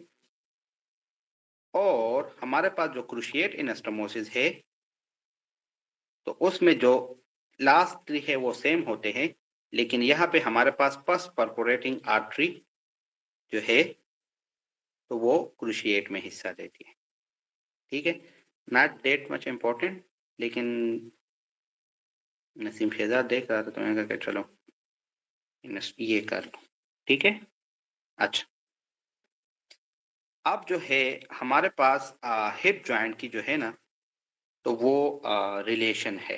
और हमारे पास जो क्रूशिएट एनास्टोमोसिस है तो उसमें जो लास्ट थ्री है वो सेम होते हैं, लेकिन यहाँ पे हमारे पास फर्स्ट परफोरेटिंग आर्टरी जो है तो वो क्रूशिएट में हिस्सा देती है, ठीक है। नॉट डेट मच इम्पोर्टेंट, लेकिन नसीम शहजाद देख रहा था तो मैंने कहा कि चलो ये कर लो, ठीक है। अच्छा अब जो है हमारे पास हिप जॉइंट की जो है ना तो वो रिलेशन है,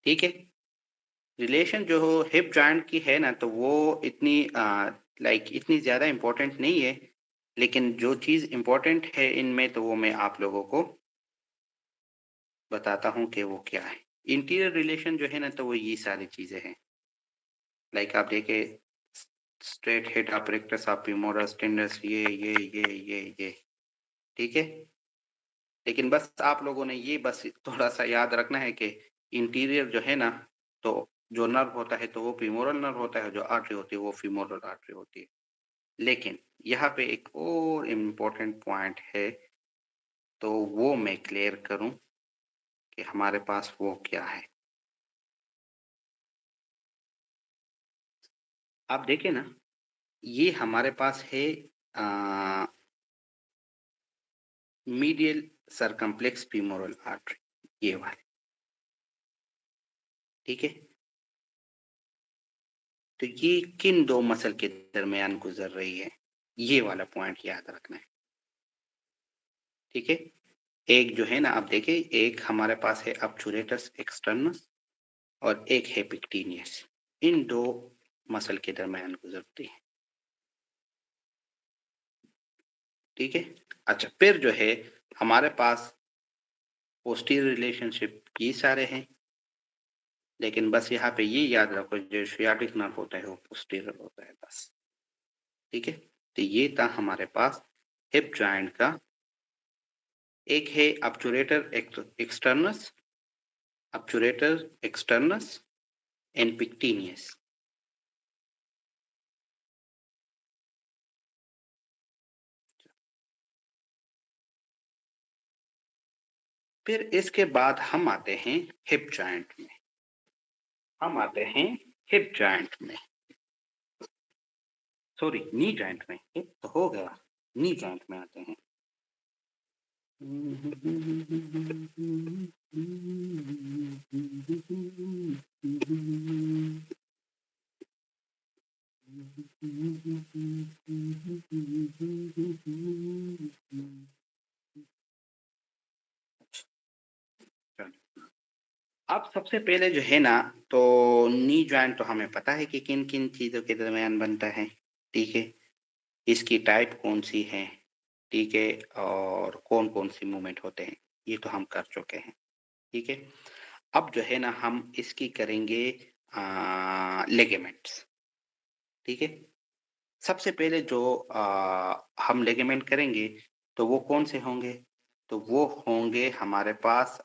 ठीक है। रिलेशन जो हिप जॉइंट की है ना तो वो इतनी लाइक इतनी ज़्यादा इम्पोर्टेंट नहीं है, लेकिन जो चीज़ इम्पोर्टेंट है इनमें तो वो मैं आप लोगों को बताता हूँ कि वो क्या है। इंटीरियर रिलेशन जो है ना तो वो ये सारी चीज़ें हैं, लाइक आप देखे स्ट्रेट हेड अपरेक्टस ऑफ फीमोरस टेंडस, ये ठीक है। लेकिन बस आप लोगों ने ये बस थोड़ा सा याद रखना है कि इंटीरियर जो है ना तो जो नर्व होता है तो वो फीमोरल नर्व होता है, जो आर्टरी होती है वो फीमोरल आर्टरी होती है। लेकिन यहाँ पे एक और इम्पोर्टेंट पॉइंट है तो वो मैं क्लियर करूं कि हमारे पास वो क्या है। आप देखें ना ये हमारे पास है मीडियल सरकम्प्लेक्स फीमोरल आर्टरी, ये वाले, ठीक है। तो ये किन दो मसल के दरमियान गुजर रही है ये वाला पॉइंट याद रखना है, ठीक है। एक जो है ना, आप देखिए, एक हमारे पास है ऑब्चुरेटस एक्सटर्नस और एक है पिक्टिनियस। इन दो मसल के दरमियान गुजरती है, ठीक है। अच्छा, फिर जो है हमारे पास पोस्टीरियर रिलेशनशिप ये सारे हैं, लेकिन बस यहाँ पे ये याद रखो, जो सियाटिक नर्व होता है वो पोस्टीरियर होता है बस, ठीक है। तो ये था हमारे पास हिप जॉइंट का। एक है ऑब्चुरेटर एक्सटर्नस, ऑब्चुरेटर एक्सटर्नस एंड पिक्टिनियस। फिर इसके बाद हम आते हैं हिप जॉइंट में, हम आते हैं हिप जॉइंट में, सॉरी नी जॉइंट में, हिप तो हो गया, नी जॉइंट में आते हैं। अब सबसे पहले जो है ना, तो नी जॉइंट तो हमें पता है कि किन किन चीजों के दरमियान बनता है, ठीक है। इसकी टाइप कौन सी है, ठीक है, और कौन कौन सी मूवमेंट होते हैं, ये तो हम कर चुके हैं, ठीक है। अब जो है ना, हम इसकी करेंगे लिगामेंट्स, ठीक है। सबसे पहले जो हम लिगामेंट करेंगे, तो वो कौन से होंगे, तो वो होंगे हमारे पास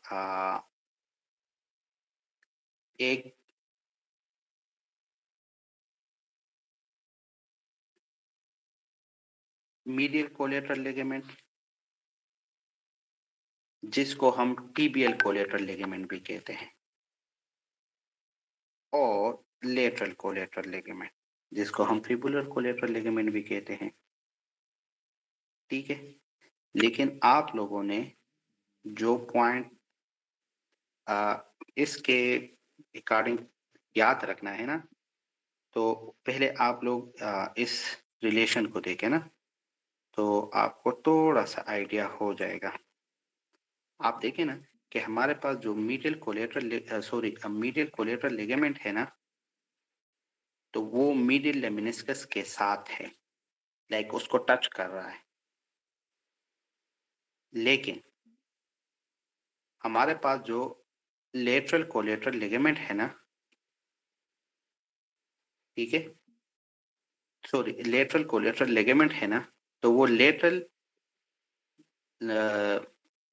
एक मीडियल कोलेटरल लिगामेंट, जिसको हम टीबियल कोलेटरल लिगामेंट भी कहते हैं, और लेटरल कोलेटरल लिगामेंट, जिसको हम फिबुलर कोलेटरल लिगामेंट भी कहते हैं, ठीक है। लेकिन आप लोगों ने जो पॉइंट इसके अकॉर्डिंग याद रखना है ना, तो पहले आप लोग इस रिलेशन को देखें ना, तो आपको थोड़ा सा आइडिया हो जाएगा। आप देखें ना कि हमारे पास जो मीडियल कोलेटरल लिगामेंट है ना, तो वो मीडियल लेमिनिस्कस के साथ है, लाइक उसको टच कर रहा है। लेकिन हमारे पास जो लेटरल कोलेटरल लिगामेंट है ना, ठीक है, सॉरी लेटरल कोलेटरल लिगामेंट है ना, तो वो लेटरल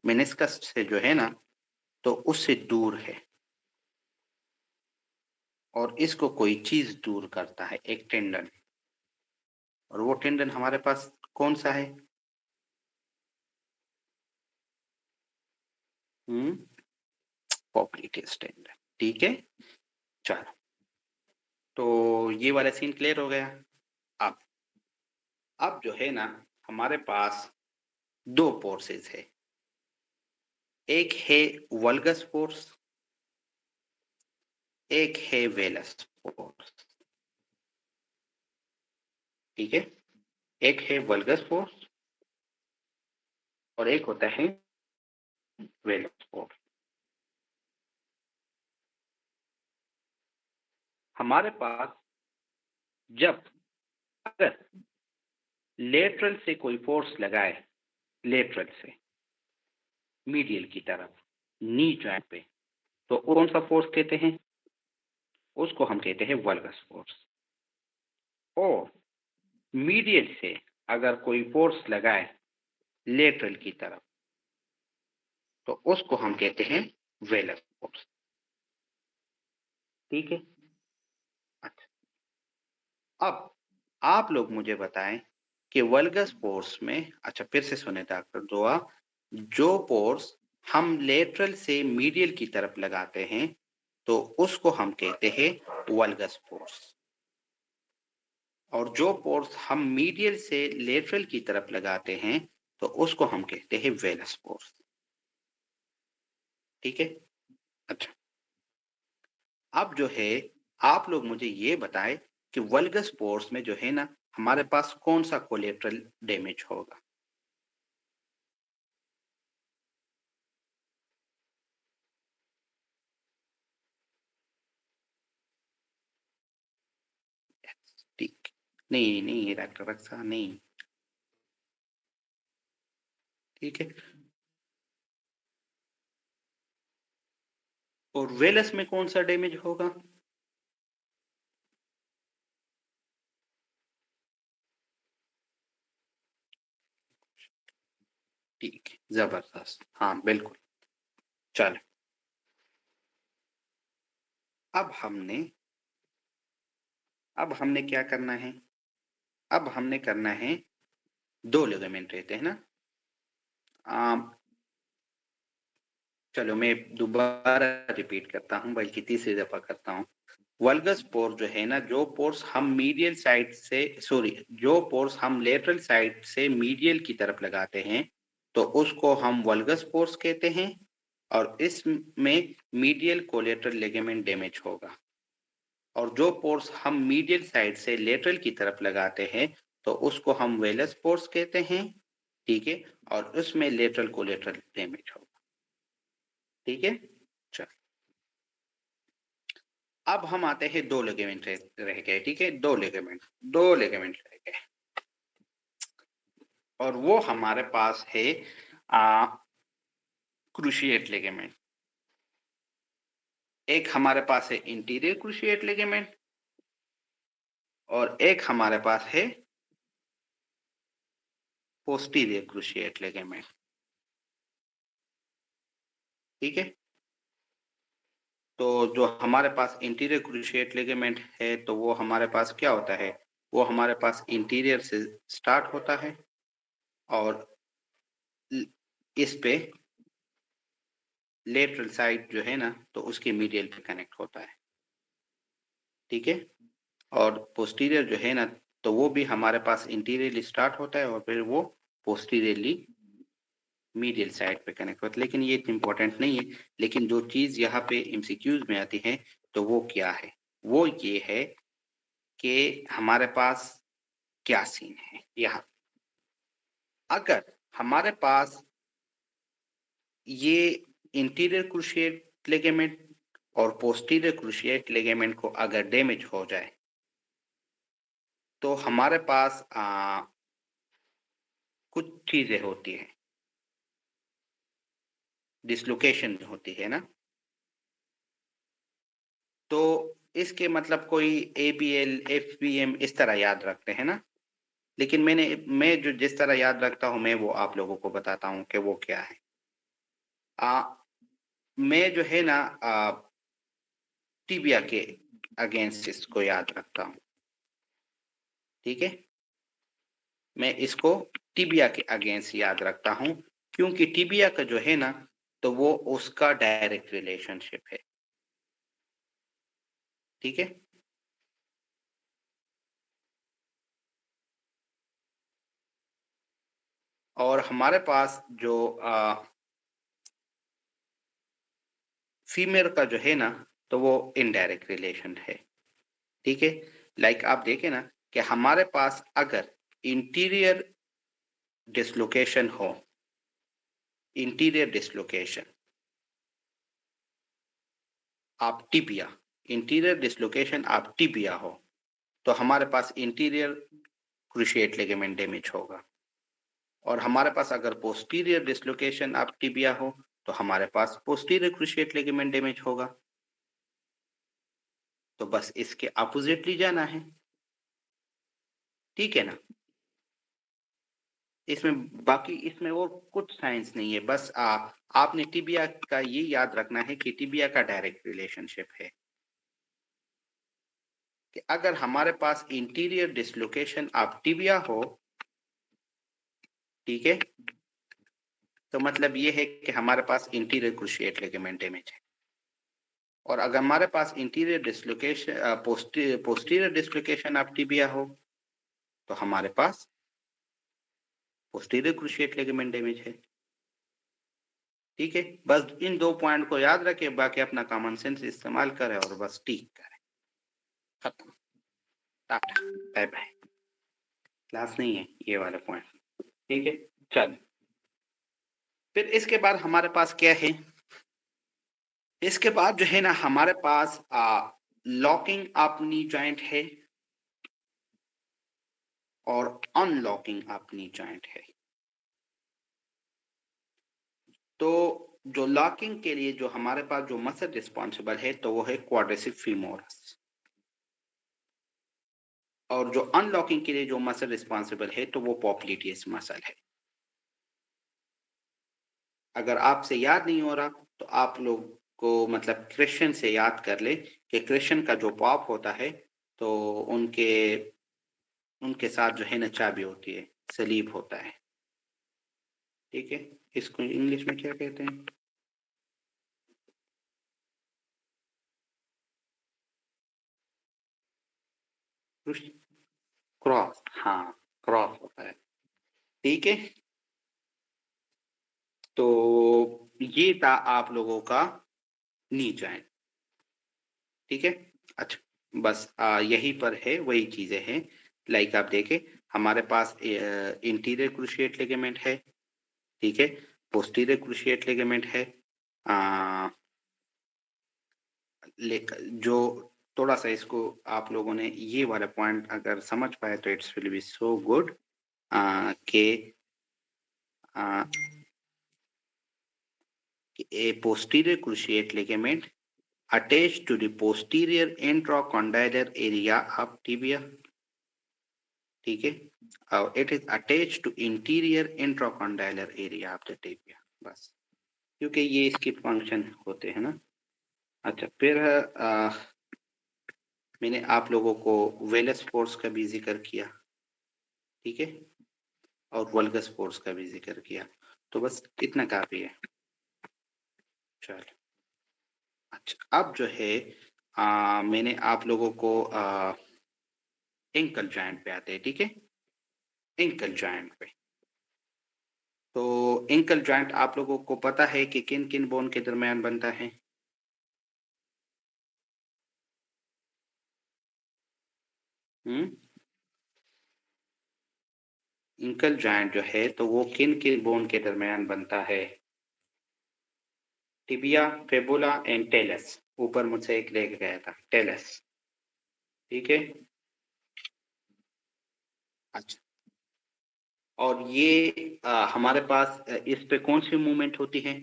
मेनिस्कस से जो है ना, तो उससे दूर है, और इसको कोई चीज दूर करता है, एक टेंडन। और वो टेंडन हमारे पास कौन सा है, पॉप्लिटेस टेंडन, ठीक है। चलो, तो ये वाला सीन क्लियर हो गया। अब अब जो है ना, हमारे पास दो फोर्सेस है, एक है वल्गस फोर्स, एक है वेलस फोर्स, ठीक है। एक है वल्गस फोर्स और एक होता है वेलस फोर्स। हमारे पास जब अगर लेटरल से कोई फोर्स लगाए, लेटरल से मीडियल की तरफ नी जॉइंट पे, तो कौन सा फोर्स कहते हैं, उसको हम कहते हैं वल्गस फोर्स। और मीडियल से अगर कोई फोर्स लगाए लेटरल की तरफ, तो उसको हम कहते हैं वेलस फोर्स, ठीक है। अच्छा, अब आप लोग मुझे बताएं कि वल्गस फोर्स में, अच्छा फिर से सुने डॉक्टर दुआ, जो फोर्स हम लेटरल से मीडियल की तरफ लगाते हैं, तो उसको हम कहते हैं वल्गस फोर्स। और जो फोर्स हम मीडियल से लेटरल की तरफ लगाते हैं, तो उसको हम कहते हैं वेलस फोर्स, ठीक है। अच्छा, अब जो है आप लोग मुझे ये बताएं कि वल्गस फोर्स में जो है ना, हमारे पास कौन सा कोलेटरल डैमेज होगा? ठीक, नहीं नहीं डॉक्टर रक्षा नहीं, ठीक है। और वेलस में कौन सा डैमेज होगा? ठीक है, जबरदस्त, हाँ बिल्कुल। चलो, अब हमने अब हमने क्या करना है? अब हमने करना है, 2 लिगामेंट रहते हैं ना? चलो मैं दोबारा रिपीट करता हूँ, बल्कि तीसरी दफा करता हूँ। वल्गस पोर जो है ना, जो पोर्स हम मीडियल साइड से जो पोर्स हम लेटरल साइड से मीडियल की तरफ लगाते हैं, तो उसको हम वल्गस पोर्स कहते हैं। और इसमें मीडियल कोलेटरल लिगामेंट डैमेज होगा। और जो पोर्स हम मीडियल साइड से लेटरल की तरफ लगाते हैं, तो उसको हम वेलस पोर्स कहते हैं, ठीक है। और उसमें लेटरल कोलेटरल डैमेज होगा, ठीक है। चल, अब हम आते हैं 2 लिगामेंट रह गए, ठीक है। 2 लिगामेंट रह गए, और वो हमारे पास है क्रूशिएट लिगामेंट। एक हमारे पास है इंटीरियर क्रूशिएट लिगामेंट, और एक हमारे पास है पोस्टीरियर क्रूशिएट लिगामेंट, ठीक है। तो जो हमारे पास इंटीरियर क्रूशिएट लिगामेंट है, तो वो हमारे पास क्या होता है? वो हमारे पास इंटीरियर से स्टार्ट होता है, और इस पे लेटरल साइड जो है ना, तो उसके मीडियल पे कनेक्ट होता है, ठीक है। और पोस्टीरियर जो है ना, तो वो भी हमारे पास इंटीरियरली स्टार्ट होता है, और फिर वो पोस्टीरियरली मीडियल साइड पे कनेक्ट होता है। लेकिन ये इतना इंपॉर्टेंट नहीं है। लेकिन जो चीज यहाँ पे एमसीक्यूज में आती है, तो वो क्या है? वो ये है कि हमारे पास क्या सीन है यहाँ। अगर हमारे पास ये इंटीरियर क्रूशिएट लिगामेंट और पोस्टीरियर क्रूशिएट लिगामेंट को अगर डैमेज हो जाए, तो हमारे पास कुछ चीजें होती हैं, डिसलोकेशन होती है ना। तो इसके मतलब कोई ABL FBM इस तरह याद रखते हैं ना। लेकिन मैं जो जिस तरह याद रखता हूं, मैं वो आप लोगों को बताता हूं कि वो क्या है। आ, मैं जो है ना टिबिया के अगेंस्ट इसको याद रखता हूं, ठीक है। मैं इसको टिबिया के अगेंस्ट याद रखता हूं, क्योंकि टिबिया का जो है ना, तो वो उसका डायरेक्ट रिलेशनशिप है, ठीक है। और हमारे पास जो फीमेल का जो है ना, तो वो इनडायरेक्ट रिलेशन है, ठीक है। लाइक आप देखें ना कि हमारे पास अगर इंटीरियर डिसलोकेशन हो, इंटीरियर डिसलोकेशन आप टिबिया, इंटीरियर डिसलोकेशन आप टिबिया हो, तो हमारे पास इंटीरियर क्रूशिएट लिगामेंट डैमेज होगा। और हमारे पास अगर पोस्टीरियर डिसलोकेशन आप टिबिया हो, तो हमारे पास पोस्टीरियर क्रूशिएट लिगामेंट डैमेज होगा। तो बस इसके अपोजिटली जाना है, ठीक है ना। इसमें और कुछ साइंस नहीं है। बस आपने टिबिया का ये याद रखना है कि टिबिया का डायरेक्ट रिलेशनशिप है, कि अगर हमारे पास इंटीरियर डिसलोकेशन आप टिबिया हो, ठीक है, तो मतलब ये है कि हमारे पास इंटीरियर क्रूशिएट लिगामेंट डैमेज है। और अगर हमारे पास इंटीरियर डिसलोकेशन पोस्टीरियर डिसलोकेशन आप टिबिया हो, तो हमारे पास पोस्टीरियर क्रूशिएट लिगामेंट डैमेज है, ठीक है। बस इन 2 पॉइंट को याद रखें, बाकी अपना कॉमन सेंस इस्तेमाल करें और बस ठीक करें। खत्म, टाटा, बाय बाय। क्लास नहीं है ये वाला पॉइंट, ठीक है। चल, फिर इसके बाद हमारे पास क्या है, इसके बाद जो है ना हमारे पास लॉकिंग अपनी जॉइंट है और अनलॉकिंग अपनी जॉइंट है। तो जो लॉकिंग के लिए जो हमारे पास जो मसल रिस्पॉन्सिबल है तो वो है क्वाड्रिसेप्स फीमोरस, और जो अनलॉकिंग के लिए जो मसल रिस्पॉन्सिबल है तो वो पॉप्लिटेस मसल है। अगर आपसे याद नहीं हो रहा तो आप लोग को मतलब क्रिश्चियन से याद कर ले कि क्रिश्चियन का जो पॉप होता है तो उनके उनके साथ जो है ना चाबी होती है, सलीब होता है, ठीक है। इसको इंग्लिश में क्या कहते हैं? क्रॉस, हाँ, क्रॉस होता है, ठीक है। तो ये था आप लोगों का नी जॉइंट, ठीक है। अच्छा, बस यही पर है, वही चीजें हैं। लाइक आप देखें, हमारे पास इंटीरियर क्रूशिएट लिगामेंट है, ठीक है, पोस्टीरियर क्रूशिएट लिगामेंट है। आ, जो थोड़ा सा इसको आप लोगों ने ये वाला पॉइंट अगर समझ पाए तो it's will be so good के a posterior cruciate ligament attached to the posterior intracondylar area of tibia, ठीक है, और it is attached to interior intracondylar area of the tibia, बस, क्योंकि ये इसके फंक्शन होते हैं ना। अच्छा, फिर मैंने आप लोगों को वेलस फोर्स का भी जिक्र किया, ठीक है, और वल्गस फोर्स का भी जिक्र किया, तो बस इतना काफी है। चल, अच्छा, अब जो है मैंने आप लोगों को एंकल जॉइंट पे आते हैं, ठीक है, एंकल जॉइंट पे। तो एंकल जॉइंट आप लोगों को पता है कि किन किन बोन के दरमियान बनता है? एंकल जॉइंट जो है तो वो किन किन बोन के दरमियान बनता है? Tibia, fibula and talus. ऊपर मुझसे एक रह गया था, टेलस, ठीक है। अच्छा, और ये हमारे पास इस पे कौन सी मूवमेंट होती है?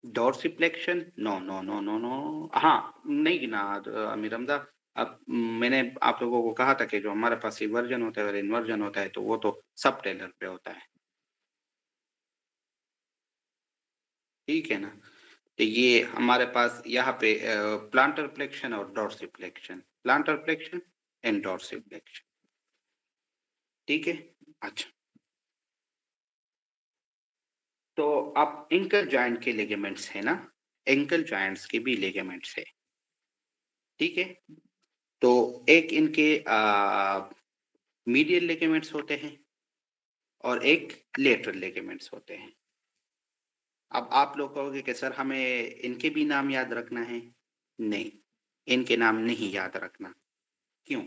Dorsiflexion? No no no no no, हाँ, नहीं ना अमीर हमजा। अब मैंने आप लोगों को कहा था कि जो हमारे पास इवर्जन होता है और इन्वर्जन होता है तो वो तो सब टेलर पे होता है, ठीक है ना। तो ये हमारे पास यहाँ पे प्लांटर फ्लेक्शन और dorsiflexion, planter flexion and dorsiflexion, ठीक है। अच्छा, तो अब एंकल जॉइंट के लिगामेंट्स है ना, एंकल जॉइंट्स के भी लिगामेंट्स है, ठीक है। तो एक इनके मीडियल लिगामेंट्स होते हैं और एक लेटरल लिगामेंट्स होते हैं। अब आप लोग कहोगे कि सर हमें इनके भी नाम याद रखना है? नहीं, इनके नाम नहीं याद रखना। क्यों?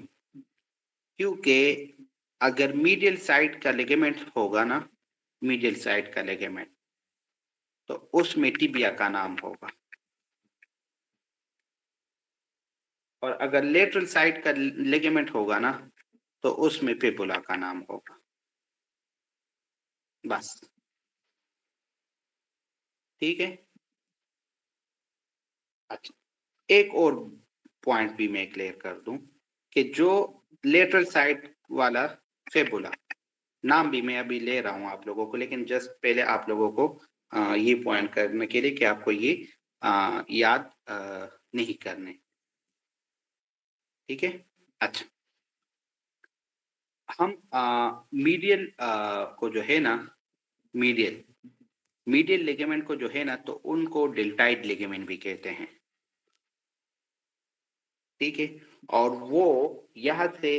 क्योंकि अगर मीडियल साइड का लिगामेंट होगा ना, मीडियल साइड का लिगामेंट, तो उसमें टिबिया का नाम होगा, और अगर लेटरल साइड का लिगामेंट होगा ना तो उसमें फिबुला का नाम होगा, बस, ठीक है। अच्छा, एक और पॉइंट भी मैं क्लियर कर दूं कि जो लेटरल साइड वाला फिबुला, नाम भी मैं अभी ले रहा हूं आप लोगों को, लेकिन जस्ट पहले आप लोगों को ये पॉइंट करने के लिए कि आपको ये याद नहीं करने, ठीक है। अच्छा, हम मीडियल को जो है ना, मीडियल मीडियल लिगामेंट को जो है ना तो उनको डेल्टाइड लिगामेंट भी कहते हैं, ठीक है। और वो यहाँ से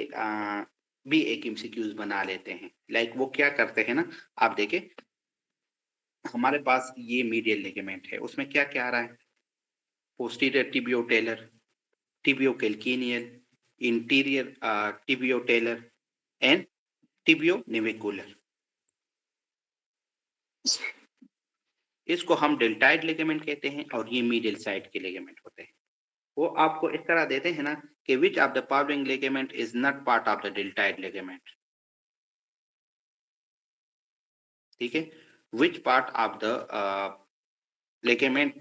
भी एक एमसीक्यूज बना लेते हैं। लाइक वो क्या करते हैं ना, आप देखें, हमारे पास ये मीडियल लिगामेंट है, उसमें क्या क्या आ रहा है? posterior tibiotalar, tibiocalcaneal, interior tibiotalar and tibionavicular. इसको हम डेल्टाइड लिगामेंट कहते हैं और ये मीडियल साइड के लिगामेंट होते हैं। वो आपको इस तरह देते हैं ना कि which of the following ligament is not part of the deltoid ligament, ठीक है, which part of the ligament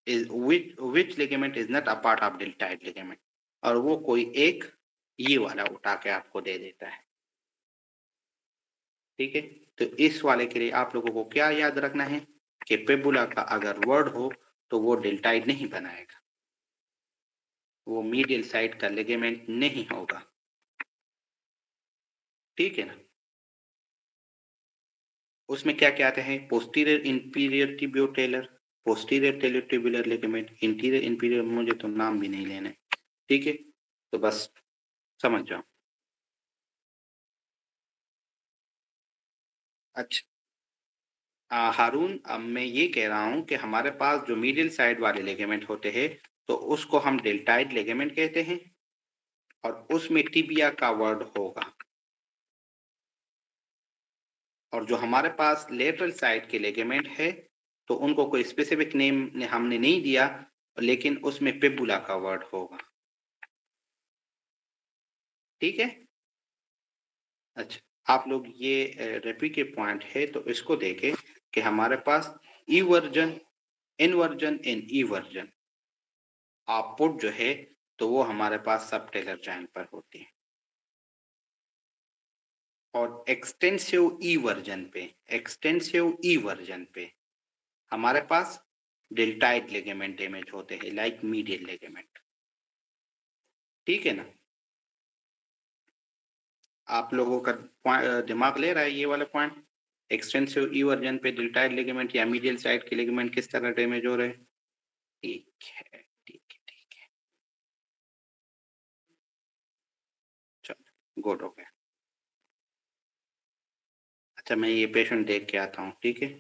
is which ligament is not a part of deltoid ligament, और वो कोई एक ये वाला उठा के आपको दे देता है, ठीक है। तो इस वाले के लिए आप लोगों को क्या याद रखना है कि पेबुला का अगर वर्ड हो तो वो डेल्टाइड नहीं बनाएगा, वो मीडियल साइड का लिगामेंट नहीं होगा, ठीक है ना। उसमें क्या क्या आते हैं, posterior inferior tibiotalar, posterior taliotibular ligament, anterior inferior, मुझे तो नाम भी नहीं लेना है, ठीक है। तो बस समझ जाओ। अच्छा हारून, अब मैं ये कह रहा हूं कि हमारे पास जो मीडियल साइड वाले लिगामेंट होते हैं तो उसको हम डेल्टाइड लिगामेंट कहते हैं और उसमें टिबिया का वर्ड होगा, और जो हमारे पास लेटरल साइड के लिगामेंट है तो उनको कोई स्पेसिफिक नेम हमने नहीं दिया, लेकिन उसमें पेबुला का वर्ड होगा, ठीक है। अच्छा, आप लोग ये रेपी के पॉइंट है तो इसको देखें कि हमारे पास eversion, inversion and eversion output जो है तो वो हमारे पास सब टेलर जॉइंट पर होती है, और एक्सटेंसिव ई वर्जन पे, एक्सटेंसिव ई वर्जन पे हमारे पास डेल्टाइड लिगामेंट डैमेज होते हैं लाइक मीडियल लिगामेंट, ठीक है ना। आप लोगों का दिमाग ले रहा है ये वाला पॉइंट, एक्सटेंसिव ई वर्जन पे डेल्टाइड लिगामेंट या मीडियल साइड के लिगामेंट किस तरह डैमेज हो रहे हैं, ठीक है, ठीक है, ठीक है, चलो गुड हो गया। अच्छा मैं ये पेशेंट देख के आता हूँ, ठीक है।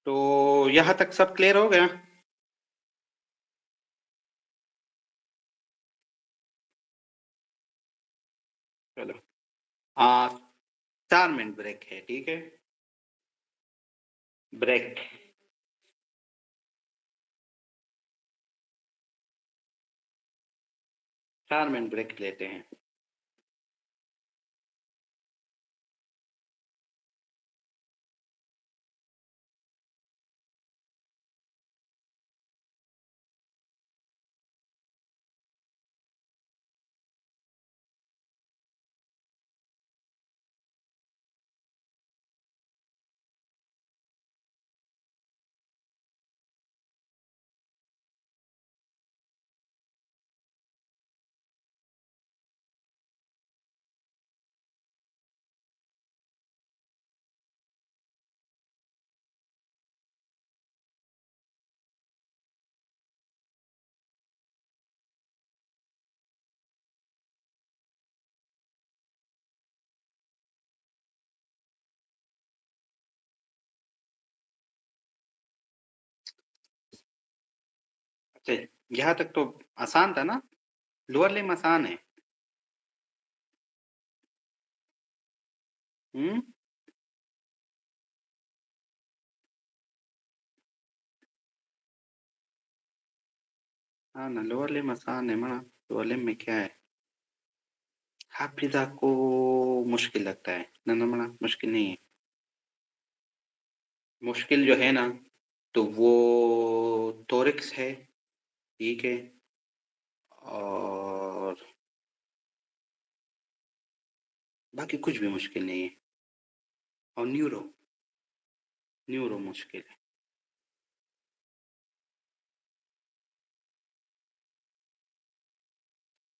तो यहाँ तक सब क्लियर हो गया? चलो, 4 मिनट ब्रेक है, ठीक है? ब्रेक। 4 मिनट ब्रेक लेते हैं। अच्छा, यहाँ तक तो आसान था ना? लोअर लिम आसान है। हम्म। हाँ ना, लोअर लिम आसान है मना। लोअर लिम में क्या है? हाफिजा को मुश्किल लगता है ना ना मना, मुश्किल नहीं है। मुश्किल जो है ना, तो वो थोरिक्स है, ठीक है? और बाकी कुछ भी मुश्किल नहीं है। और न्यूरो, न्यूरो मुश्किल है।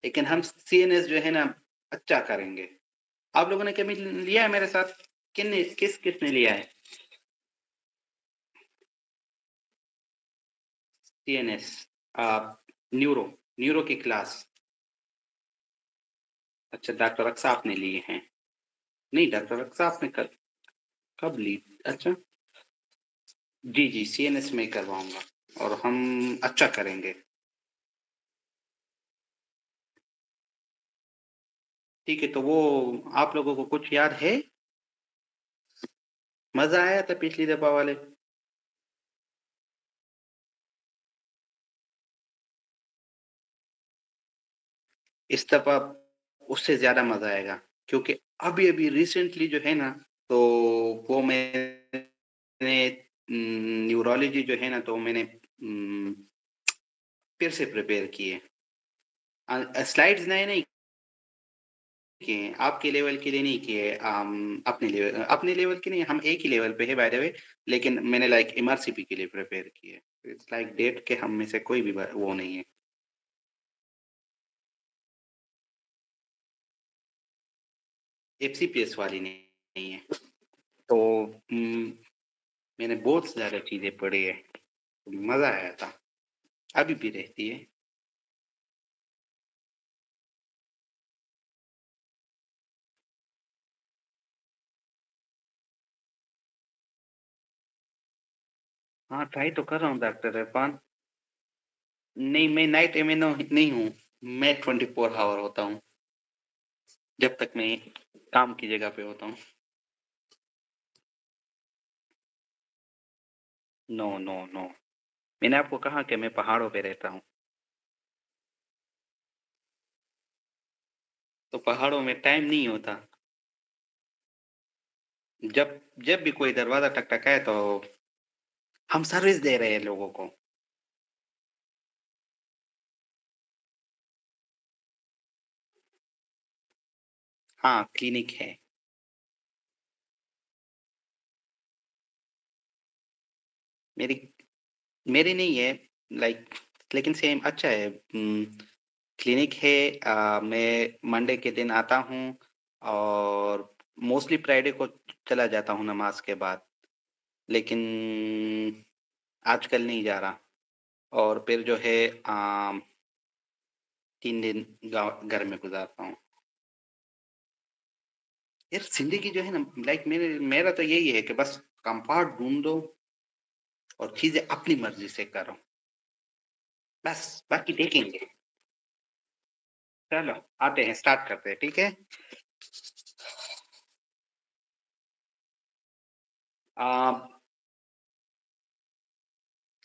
लेकिन हम सीएनएस जो है ना, अच्छा करेंगे। आप लोगों ने केमिस्ट लिया है मेरे साथ? किस किसने लिया है सीएनएस? आप न्यूरो, न्यूरो की क्लास? अच्छा, डॉक्टर रक्षा आपने लिए हैं? नहीं, डॉक्टर रक्षा आपने कब ली? अच्छा, जी जी, सीएनएस में करवाऊंगा और हम अच्छा करेंगे। ठीक है, तो वो आप लोगों को कुछ याद है? मजा आया था पिछली दफा वाले? इस दफा उससे ज्यादा मजा आएगा, क्योंकि अभी अभी रिसेंटली जो है ना, तो वो मैंने न्यूरोलॉजी जो है ना, तो मैंने फिर से प्रिपेयर किए। स्लाइड्स नए नहीं किए, आपके लेवल के लिए नहीं किए। अपने लेवल के नहीं, हम एक ही लेवल पे है बाय द वे। लेकिन मैंने लाइक एमआरसीपी के लिए प्रिपेयर किए। इट्स लाइक डेट के हम में से कोई भी वो नहीं है। एफसीपीएस वाली नहीं है। तो मैंने बहुत ज्यादा चीजें पढ़ी है, मजा आया था। अभी भी रहती है। हाँ, ट्राई तो कर रहा हूँ डॉक्टर इरफान। नहीं, मैं नाइट एमिनो नहीं हूँ। मैं 24 आवर होता हूँ, जब तक मैं काम की जगह पे होता हूँ। नो नो नो, मैंने आपको कहा कि मैं पहाड़ों पे रहता हूँ। तो पहाड़ों में टाइम नहीं होता। जब जब भी कोई दरवाजा टकटकाए तो हम सर्विस दे रहे हैं लोगों को। हाँ, क्लिनिक है। मेरी मेरी नहीं है, लाइक, लेकिन सेम अच्छा है। क्लिनिक है। मैं मंडे के दिन आता हूँ, और मोस्टली फ्राइडे को चला जाता हूँ नमाज के बाद। लेकिन आजकल नहीं जा रहा। और फिर जो है 3 दिन गाँव घर में गुजारता हूँ। यार जिंदगी जो है ना, लाइक मेरा तो यही है कि बस कंफर्ट ढूंढ दो, और चीजें अपनी मर्जी से करो, बस बाकी देखेंगे। चलो आते हैं, स्टार्ट करते हैं, ठीक है। आ,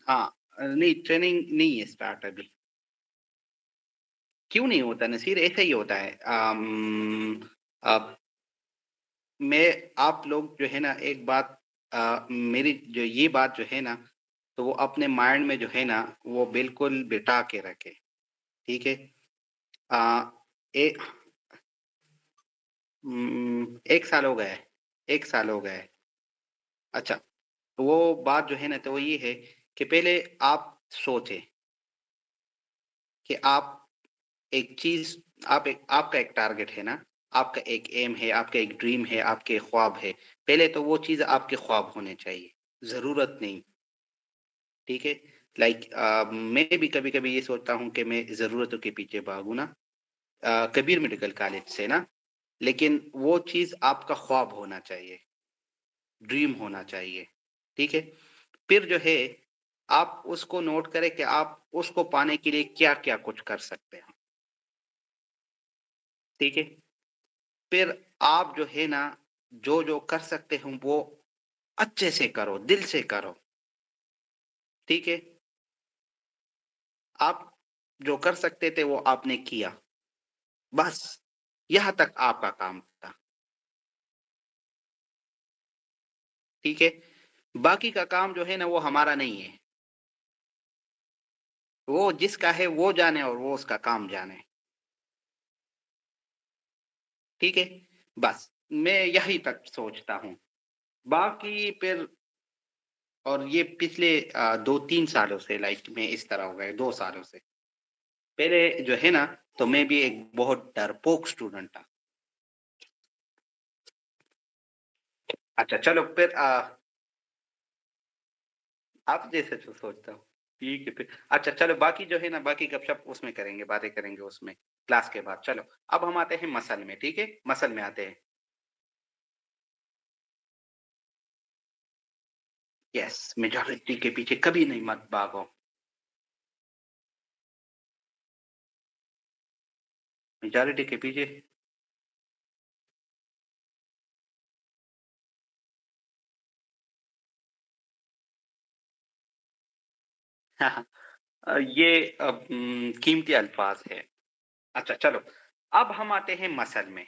हाँ, नहीं ट्रेनिंग नहीं है स्टार्ट अभी। क्यों नहीं होता नसीर, ऐसा ही होता है। अब मैं आप लोग जो है ना एक बात, मेरी जो ये बात जो है ना, तो वो अपने माइंड में जो है ना वो बिल्कुल बिठा के रखे, ठीक है। आ, ए, 1 साल हो गया है, 1 साल हो गया है। अच्छा, तो वो बात जो है ना तो वो ये है कि पहले आप सोचे कि आप एक चीज, आपका एक टारगेट है ना, आपका एक एम है, आपका एक ड्रीम है, आपके ख्वाब है। पहले तो वो चीज आपके ख्वाब होने चाहिए, जरूरत नहीं, ठीक है। लाइक मैं भी कभी कभी ये सोचता हूँ कि मैं जरूरतों के पीछे भागू ना, कबीर मेडिकल कॉलेज से ना, लेकिन वो चीज आपका ख्वाब होना चाहिए, ड्रीम होना चाहिए, ठीक है। फिर जो है आप उसको नोट करें कि आप उसको पाने के लिए क्या क्या कुछ कर सकते हैं, ठीक है। फिर आप जो है ना जो जो कर सकते हो वो अच्छे से करो, दिल से करो, ठीक है। आप जो कर सकते थे वो आपने किया, बस यहाँ तक आपका काम था, ठीक है। बाकी का काम जो है ना वो हमारा नहीं है, वो जिसका है वो जाने और वो उसका काम जाने, ठीक है। बस मैं यही तक सोचता हूँ। बाकी फिर, और ये पिछले 2-3 सालों से, लाइक मैं इस तरह हो गए 2 सालों से। पहले जो है ना तो मैं भी एक बहुत डरपोक स्टूडेंट था। अच्छा चलो फिर आप जैसे जो सोचता हूँ, ठीक है फिर। अच्छा चलो बाकी जो है ना बाकी गपशप उसमें करेंगे, बातें करेंगे उसमें क्लास के बाद। चलो अब हम आते हैं मसल में, ठीक है, मसल में आते हैं। यस, मेजोरिटी के पीछे कभी नहीं मत भागो, मेजोरिटी के पीछे। ये कीमती अल्फाज है। अच्छा चलो अब हम आते हैं मसल में।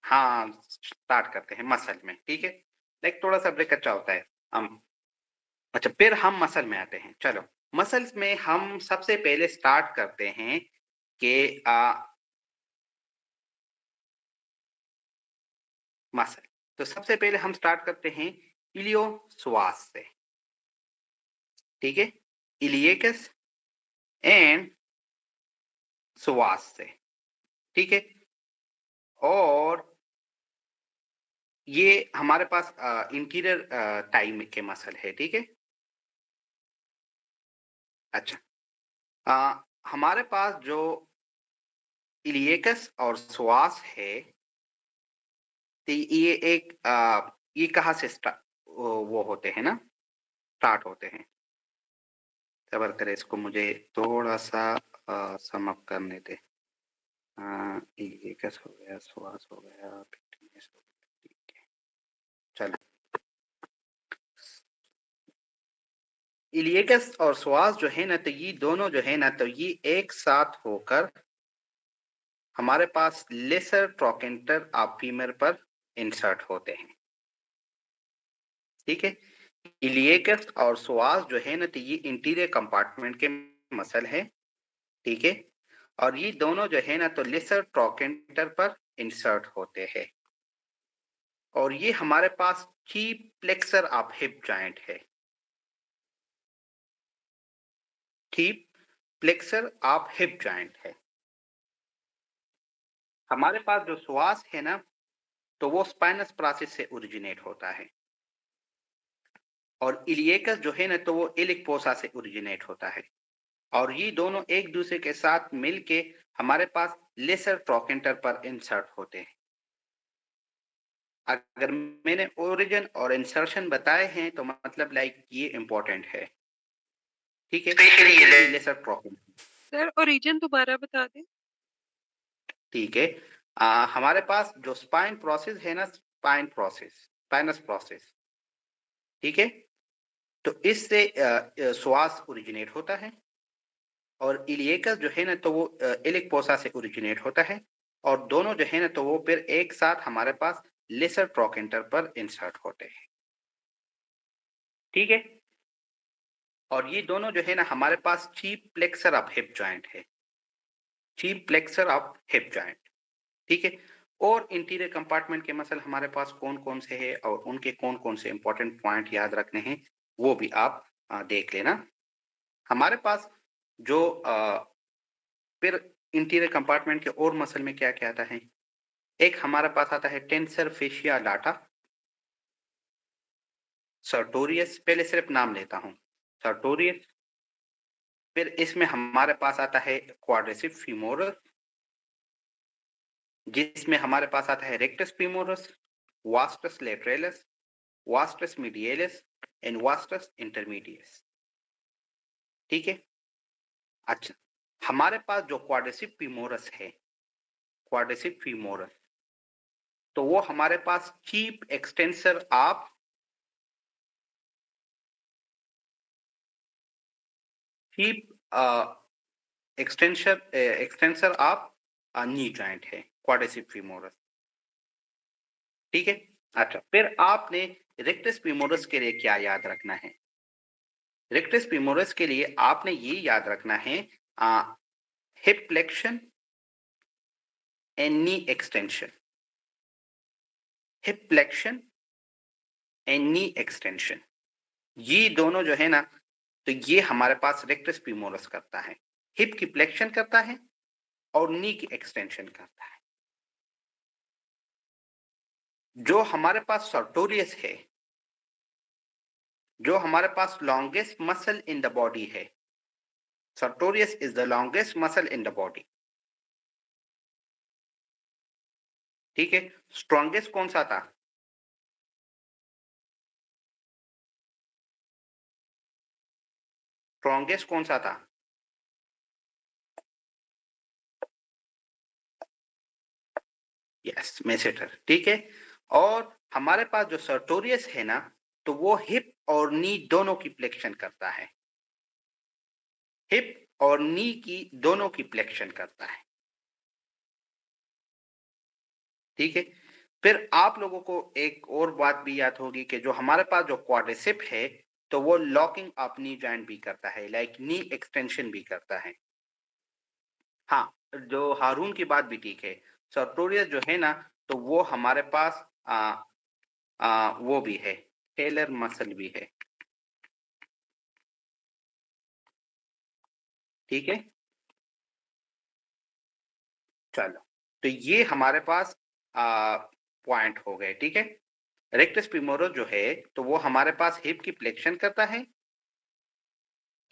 हाँ, स्टार्ट करते हैं मसल में, ठीक है। लाइक थोड़ा सा ब्रेक अच्छा होता है हम। अच्छा फिर हम मसल में आते हैं, चलो। मसल्स में हम सबसे पहले स्टार्ट करते हैं कि मसल, तो सबसे पहले हम स्टार्ट करते हैं इलियोसवास से, ठीक है। इलियकस एंड सुवास से, ठीक है। और ये हमारे पास इंटीरियर टाइम के मसल है, ठीक है। अच्छा, हमारे पास जो इलियकस और सुवास है, तो ये एक ये कहाँ से वो होते हैं ना, स्टार्ट होते हैं। सबर करे, इसको मुझे थोड़ा सा सम अप करने दे। इलियकस हो गया, सुवास हो गया, फिटनेस हो गया, ठीक है। चलो, इलियकस और सुवास जो है ना तो ये दोनों जो है ना तो ये एक साथ होकर हमारे पास लेसर ट्रोकेंटर आप फीमर पर इंसर्ट होते हैं, ठीक है। इलियकस और सुआस जो है ना तो ये इंटीरियर कंपार्टमेंट के मसल है, ठीक है। और ये दोनों जो है ना तो लेसर ट्रोकेंटर पर इंसर्ट होते हैं। और ये हमारे पास की प्लेक्सर ऑफ हिप जॉइंट है, की प्लेक्सर ऑफ हिप जॉइंट है। हमारे पास जो सुआस है ना तो वो स्पाइनस प्रोसेस से ओरिजिनेट होता है, और इलियकस जो है ना तो वो इलिक फोसा से ओरिजिनेट होता है। और ये दोनों एक दूसरे के साथ मिलके हमारे पास लेसर ट्रोकेंटर पर इंसर्ट होते हैं। अगर मैंने ओरिजिन और इंसर्शन बताए हैं तो मतलब लाइक ये इम्पोर्टेंट है, ठीक है, स्पेशली ये लेसर ट्रॉपिन। सर ओरिजिन दोबारा बता दें। ठीक है, हमारे पास जो स्पाइन प्रोसेस है ना, स्पाइनस प्रोसेस, ठीक है, तो इससे श्वास ओरिजिनेट होता है, और इलियकस जो है ना तो वो इलिक फोसा से ओरिजिनेट होता है, और दोनों जो है ना तो वो फिर एक साथ हमारे पास लेसर ट्रोकेंटर पर इंसर्ट होते हैं, ठीक है। और ये दोनों जो है ना हमारे पास चीफ प्लेक्सर ऑफ हिप जॉइंट है, चीफ प्लेक्सर ऑफ हिप जॉइंट, ठीक है। और इंटीरियर कंपार्टमेंट के मसल हमारे पास कौन कौन से हैं और उनके कौन कौन से इंपॉर्टेंट पॉइंट याद रखने हैं वो भी आप देख लेना। हमारे पास जो फिर इंटीरियर कंपार्टमेंट के और मसल में क्या क्या आता है, एक हमारे पास आता है टेंसर फेशिया लाटा, सर्टोरियस, पहले सिर्फ नाम लेता हूं, सर्टोरियस। फिर इसमें हमारे पास आता है क्वाड्रिसेप फीमोरस, जिसमें हमारे पास आता है rectus femoris, vastus lateralis, vastus medialis and vastus intermedius, ठीक है। अच्छा, हमारे पास जो क्वाड्रिसेप फीमोरस है, क्वाड्रिसेप फीमोरस, तो वो हमारे पास chief extensor of chief extensor of knee joint है, क्वाड्रिसेप फीमोरस, ठीक है। अच्छा, फिर आपने रेक्टस फीमोरस के लिए क्या याद रखना है, रेक्टस फीमोरस के लिए आपने ये याद रखना है hip flexion and knee extension, hip flexion and knee extension, ये दोनों जो है ना तो ये हमारे पास रेक्टस फीमोरस करता है, हिप की फ्लेक्शन करता है और नी की एक्सटेंशन करता है। जो हमारे पास सर्टोरियस है, जो हमारे पास longest muscle in the body है, sartorius is the longest muscle in the body, ठीक है। स्ट्रॉन्गेस्ट कौन सा था, स्ट्रॉन्गेस्ट कौन सा था, यस मेसेटर, ठीक है। और हमारे पास जो सर्टोरियस है ना तो वो हिप और नी दोनों की फ्लेक्शन करता है, हिप और नी की दोनों की फ्लेक्शन करता है, ठीक है। फिर आप लोगों को एक और बात भी याद होगी कि जो हमारे पास जो क्वाड्रिसेप है तो वो लॉकिंग ऑफ नी जॉइंट भी करता है, लाइक नी एक्सटेंशन भी करता है। हाँ, जो हारून की बात भी ठीक है, सर्टोरियस जो है ना तो वो हमारे पास वो भी है, टेलर मसल भी है, ठीक है। चलो, तो ये हमारे पास पॉइंट हो गए, ठीक है। रेक्टस फीमोरस जो है तो वो हमारे पास हिप की फ्लेक्शन करता है,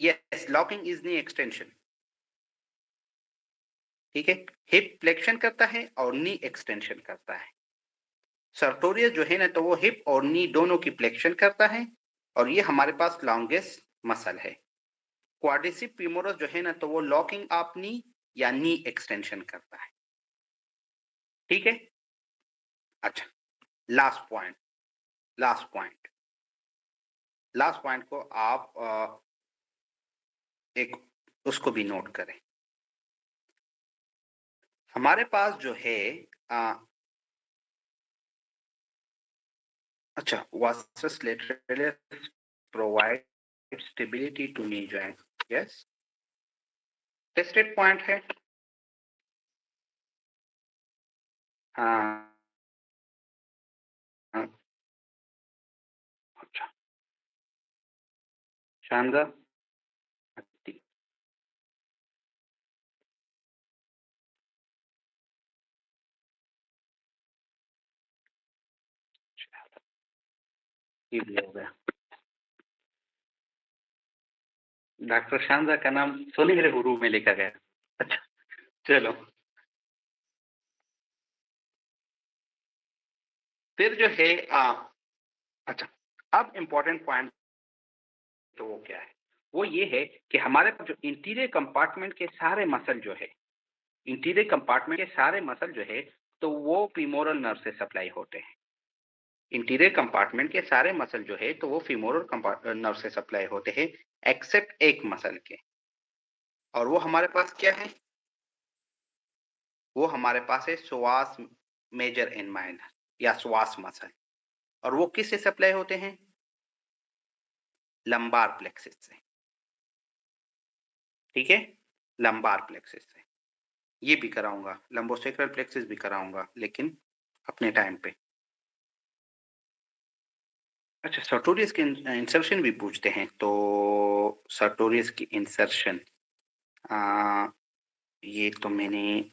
yes, locking is knee extension, ठीक है। हिप फ्लेक्शन करता है और नी एक्सटेंशन करता है। सर्टोरियस जो है ना तो वो हिप और नी दोनों की फ्लेक्शन करता है, और ये हमारे पास लॉन्गेस्ट मसल है। क्वाड्रिसेप फीमोरस जो है ना तो वो लॉकिंग ऑफ नी या नी एक्सटेंशन करता है, ठीक है। अच्छा, last point, last point, last point को आप एक उसको भी नोट करें। हमारे पास जो है आ, अच्छा, वासस lateralis provide stability to knee joint, yes, tested point है। हाँ, हाँ, अच्छा, शानदार, ठीक, ये भी हो गया। डॉक्टर शानदार का नाम सुनहरे हुरू में लिखा गया। अच्छा, चलो, फिर जो है अच्छा, अब इम्पोर्टेंट पॉइंट तो वो क्या है? वो ये है कि हमारे पास जो इंटीरियर कंपार्टमेंट के सारे मसल जो है, इंटीरियर कंपार्टमेंट के सारे मसल जो है, तो वो फीमोरल नर्व से सप्लाई होते हैं। इंटीरियर कंपार्टमेंट के सारे मसल जो है, तो वो फीमोरल नर्व से सप्लाई होते हैं, एक्सेप्ट एक मसल के। और वो हमारे पास क्या है? वो हमारे पास है psoas मेजर एंड माइनर या psoas मसल। और वो किससे सप्लाई होते हैं? लंबार प्लेक्सिस से। ठीक है? लंबार प्लेक्सिस से। ये भी कराऊंगा, लंबोसेक्रल प्लेक्सिस भी कराऊंगा, लेकिन अपने टाइम पे। अच्छा, सर्टोरियस की इंसर्शन भी पूछते हैं, तो सर्टोरियस की इंसर्शन ये तो मैंने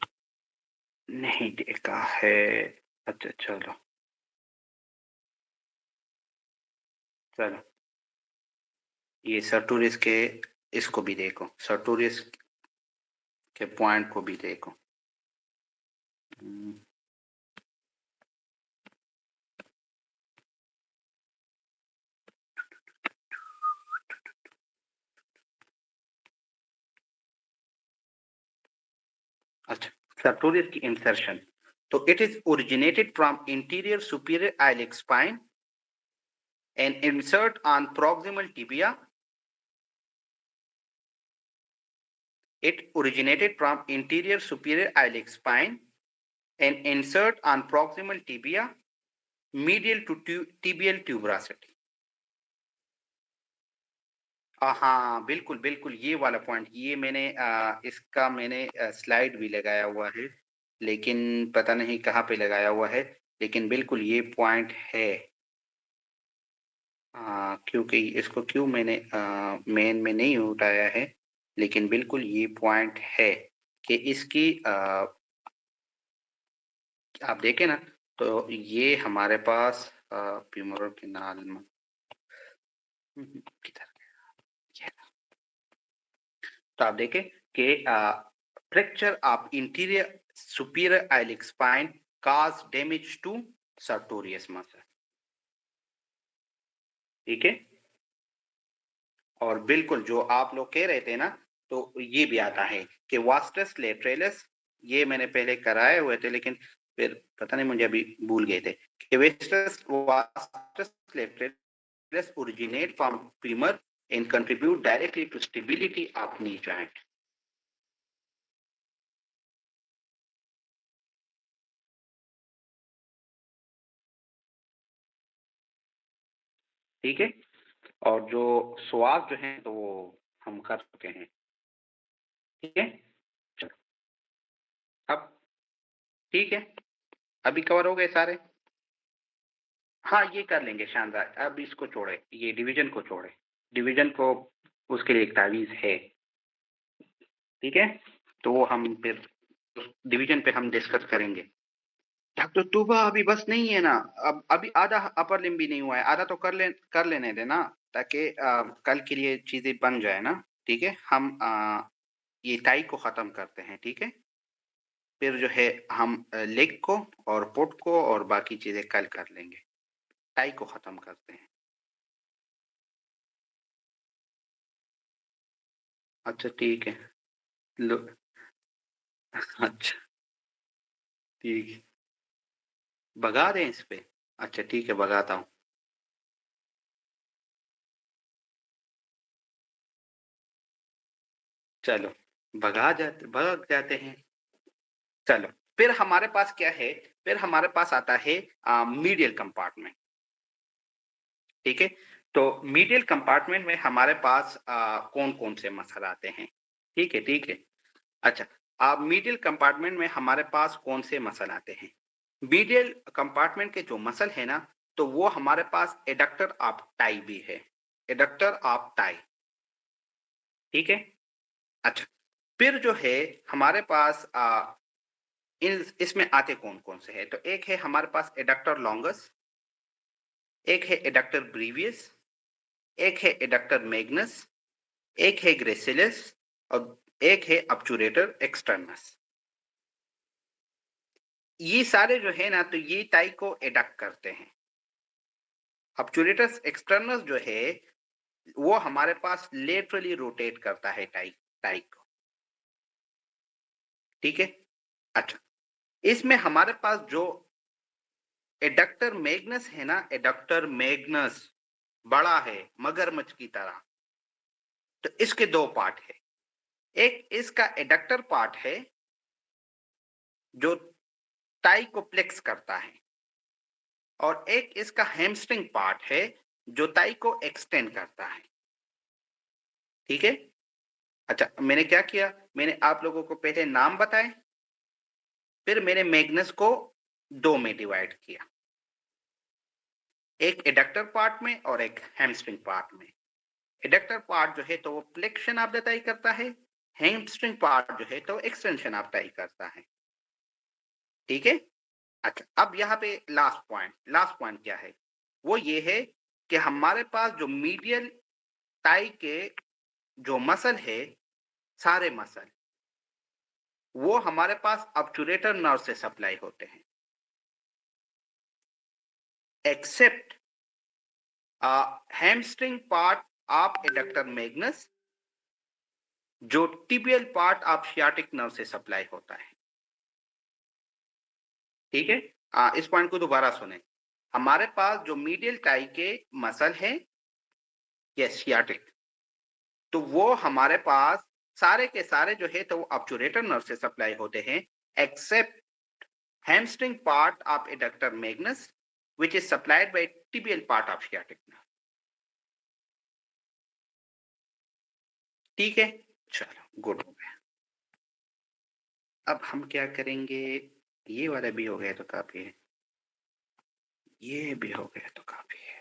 नहीं देखा है। अच्छा, चलो चलो, ये सर्टोरियस के इसको भी देखो, सर्टोरियस के पॉइंट को भी देखो। अच्छा, sartorius की insertion, तो it is originated from interior superior iliac spine and insert on proximal tibia. It originated from interior superior iliac spine and insert on proximal tibia medial to tibial tuberosity. हाँ, बिल्कुल बिल्कुल, ये वाला point, ये मैंने इसका मैंने स्लाइड भी लगाया हुआ है, लेकिन पता नहीं कहाँ पे लगाया हुआ है, लेकिन बिल्कुल ये पॉइंट है। क्योंकि इसको क्यों मैंने मेन में नहीं उठाया है, लेकिन बिल्कुल ये पॉइंट है कि इसकी आप देखें ना, तो ये हमारे पास फ्यूमरल कैनाल में किधर गया? ये, तो आप देखें कि fracture of interior superior iliac spine cause damage to sartorius muscle. ठीक है? और बिल्कुल जो आप लोग कह रहे थे ना, तो ये भी आता है कि वास्टस लेटरलिस, ये मैंने पहले कराए हुए थे, लेकिन फिर पता नहीं मुझे अभी भूल गए थे कि vastus lateralis originate from femur and contribute directly to stability of knee joint. ठीक है? और जो स्वाद जो है, तो वो हम कर चुके हैं। ठीक है? चलो, अब ठीक है, अभी कवर हो गए सारे। हाँ, ये कर लेंगे, शानदार। अब इसको छोड़े, ये डिवीजन को छोड़े, डिवीजन को उसके लिए एक तावीज है। ठीक है? तो वो हम फिर डिवीजन पे हम डिस्कस करेंगे। डॉक्टर तूबा, अभी बस नहीं है ना, अब अभी आधा अपर लिम्ब भी नहीं हुआ है, आधा तो कर लेने देना, ताकि कल के लिए चीजें बन जाए ना। ठीक है? हम ये टाई को खत्म करते हैं। ठीक है? फिर जो है हम लेग को और पुट को और बाकी चीजें कल कर लेंगे। टाई को खत्म करते हैं। अच्छा, ठीक है। लो, अच्छा, ठीक है, भगा दें इस पे। अच्छा, ठीक है, भगाता हूँ। चलो, भग जाते हैं। चलो, फिर हमारे पास क्या है? फिर हमारे पास आता है मीडियल कंपार्टमेंट। ठीक है? तो मीडियल कंपार्टमेंट में हमारे पास कौन कौन से मसल आते हैं? ठीक है, ठीक है। अच्छा, अब मीडियल कंपार्टमेंट में हमारे पास कौन से मसल आते हैं? मीडियल कंपार्टमेंट के जो मसल है ना, तो वो हमारे पास एडक्टर ऑफ टाई भी है, एडक्टर ऑफ टाई। ठीक है? अच्छा, फिर जो है हमारे पास इसमें आते कौन कौन से हैं? तो एक है हमारे पास एडक्टर लॉन्गस, एक है एडक्टर ब्रीवियस, एक है एडक्टर मैग्नस, एक है ग्रेसिलस और एक है ऑब्चुरेटर एक्सटर्नस। ये सारे जो है ना, तो ये टाई को एडक्ट करते हैं। ऑब्चुरेटस एक्सटर्नस जो है वो हमारे पास लेटरली रोटेट करता है टाई टाई को। ठीक है। अच्छा, इसमें हमारे पास जो एडक्टर मैग्नस है ना, एडक्टर मैग्नस बड़ा है मगरमच्छ की तरह। तो इसके दो पार्ट है। एक इसका एडक्टर पार्ट है जो टाई को फ्लेक्स करता है, और एक इसका हैमस्ट्रिंग पार्ट है जो टाई को एक्सटेंड करता है। ठीक है। अच्छा, मैंने क्या किया, मैंने आप लोगों को पहले नाम बताए, फिर मैंने मैग्नस को दो में डिवाइड किया, एक एडक्टर पार्ट में और एक हैमस्ट्रिंग पार्ट में। एडक्टर पार्ट जो है तो वो फ्लेक्शन ऑफ द टाई करता है, हैमस्ट्रिंग पार्ट जो है तो एक्सटेंशन ऑफ टाई करता है। ठीक है। अच्छा, अब यहाँ पे लास्ट पॉइंट क्या है, वो ये है कि हमारे पास जो मीडियल टाई के जो मसल है, सारे मसल वो हमारे पास ऑब्चुरेटर नर्व से सप्लाई होते हैं, except hamstring part of adductor magnus, जो tibial part of sciatic nerve से सप्लाई होता है। ठीक है। इस पॉइंट को दोबारा सुने। हमारे पास जो मीडियल टाई के मसल है, यस सियाटिक, तो वो हमारे पास सारे के सारे जो है तो वो ऑब्चुरेटर नर्व से सप्लाई होते हैं, accept hamstring part of adductor magnus which is supplied by tibial part of sciatic nerve। ठीक है। चलो गुड हो गया। अब हम क्या करेंगे, ये वाला भी हो गया तो काफी है, ये भी हो गया तो काफी है।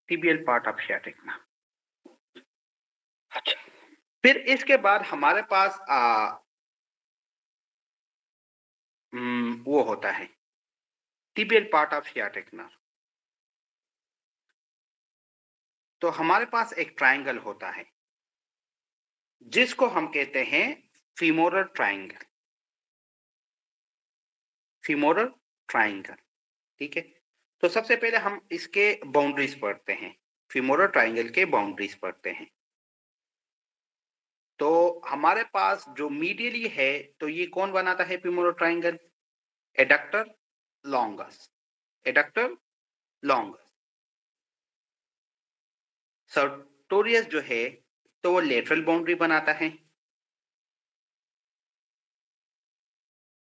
tibial part of sciatic nerve। अच्छा, फिर इसके बाद हमारे पास वो होता है tibial part of sciatic nerve। तो हमारे पास एक ट्रायंगल होता है जिसको हम कहते हैं फीमोरल ट्रायंगल। Femoral triangle. ठीक है। तो सबसे पहले हम इसके बाउंड्रीज पढ़ते हैं, फीमोरल ट्रायंगल के बाउंड्रीज पढ़ते हैं। तो हमारे पास जो मीडियली है तो ये कौन बनाता है femoral triangle, adductor longus, adductor longus. Sartorius जो है तो वो लेटरल बाउंड्री बनाता है।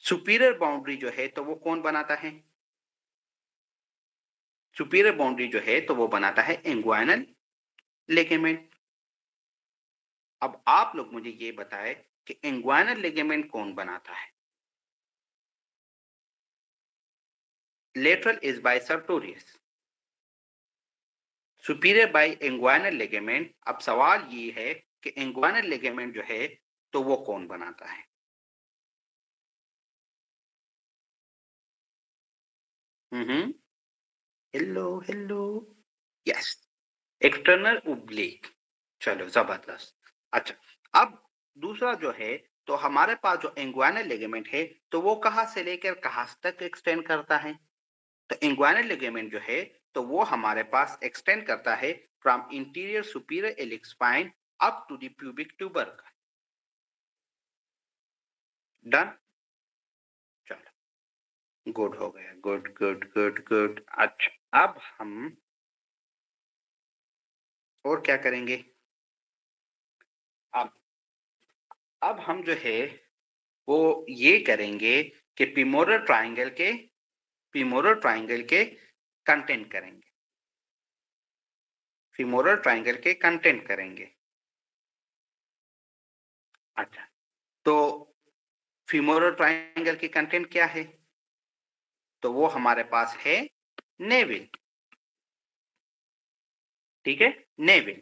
सुपीरियर बाउंड्री जो है तो वो कौन बनाता है, सुपीरियर बाउंड्री जो है तो वो बनाता है इंग्वाइनल लिगामेंट। अब आप लोग मुझे ये बताएं कि इंग्वाइनल लिगामेंट कौन बनाता है। Lateral is by sartorius, superior by inguinal ligament। अब सवाल ये है कि inguinal ligament जो है तो वो कौन बनाता है। Hello hello, yes, external oblique. चलो जबरदस्त। अच्छा, अब दूसरा जो है तो हमारे पास जो इंग्वाइनल लिगामेंट है तो वो कहां से लेकर कहां तक एक्सटेंड करता है। तो इंग्वाइनल लिगामेंट जो है तो वो हमारे पास एक्सटेंड करता है from interior superior iliac spine up to the pubic tubercle. Done. चलो गुड हो गया, गुड गुड गुड गुड। अच्छा, अब हम और क्या करेंगे, अब अब हम जो है वो ये करेंगे कि फीमोरल ट्रायंगल के कंटेंट करेंगे, फीमोरल ट्रायंगल के कंटेंट करेंगे। अच्छा, तो फीमोरल ट्रायंगल की कंटेंट क्या है, तो वो हमारे पास है नेविल। ठीक है, नेविल,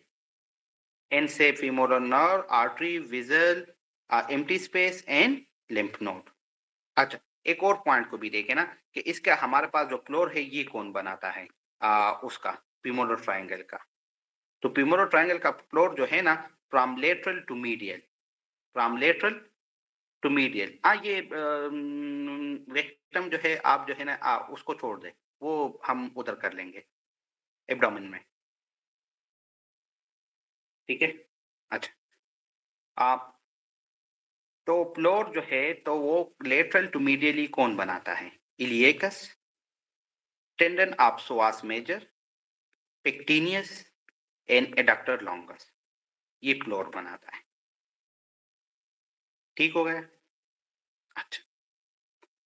एन से femoral nerve, artery, vigil, empty space and lymph node. अच्छा, एक और पॉइंट को भी देखें ना कि इसका हमारे पास जो फ्लोर है ये कौन बनाता है, उसका फीमोरल ट्रायंगल का। तो फीमोरल ट्रायंगल का फ्लोर जो है ना from lateral to medial, from lateral to medial. ये रेक्टम जो है आप जो है ना उसको छोड़ दें, वो हम उधर कर लेंगे एब्डोमेन में, ठीक है? अच्छा, आप तो फ्लोर जो है तो वो लेटरल टू मीडियली कौन बनाता है? Iliacus, tendon of psoas major, pectineus and adductor longus, ये फ्लोर बनाता है। ठीक हो गया? अच्छा,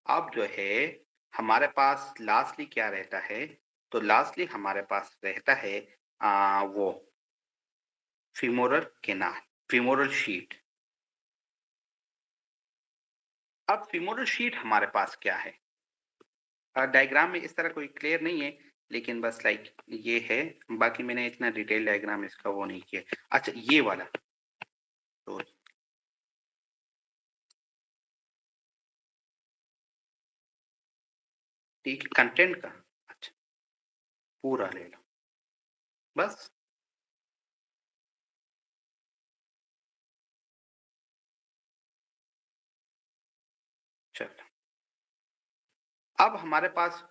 अब जो है हमारे पास लास्टली क्या रहता है? तो लास्टली हमारे पास रहता है वो फीमोरल कैनाल, फीमोरल शीट। अब फीमोरल शीट हमारे पास क्या है? डायग्राम में इस तरह कोई क्लियर नहीं है, लेकिन बस लाइक ये है, बाकी मैंने इतना डिटेल डायग्राम इसका वो नहीं किया। अच्छा, ये वाला तो ठीक है, कंटेंट का। अच्छा, पूरा ले लो बस। चलो, अब हमारे पास,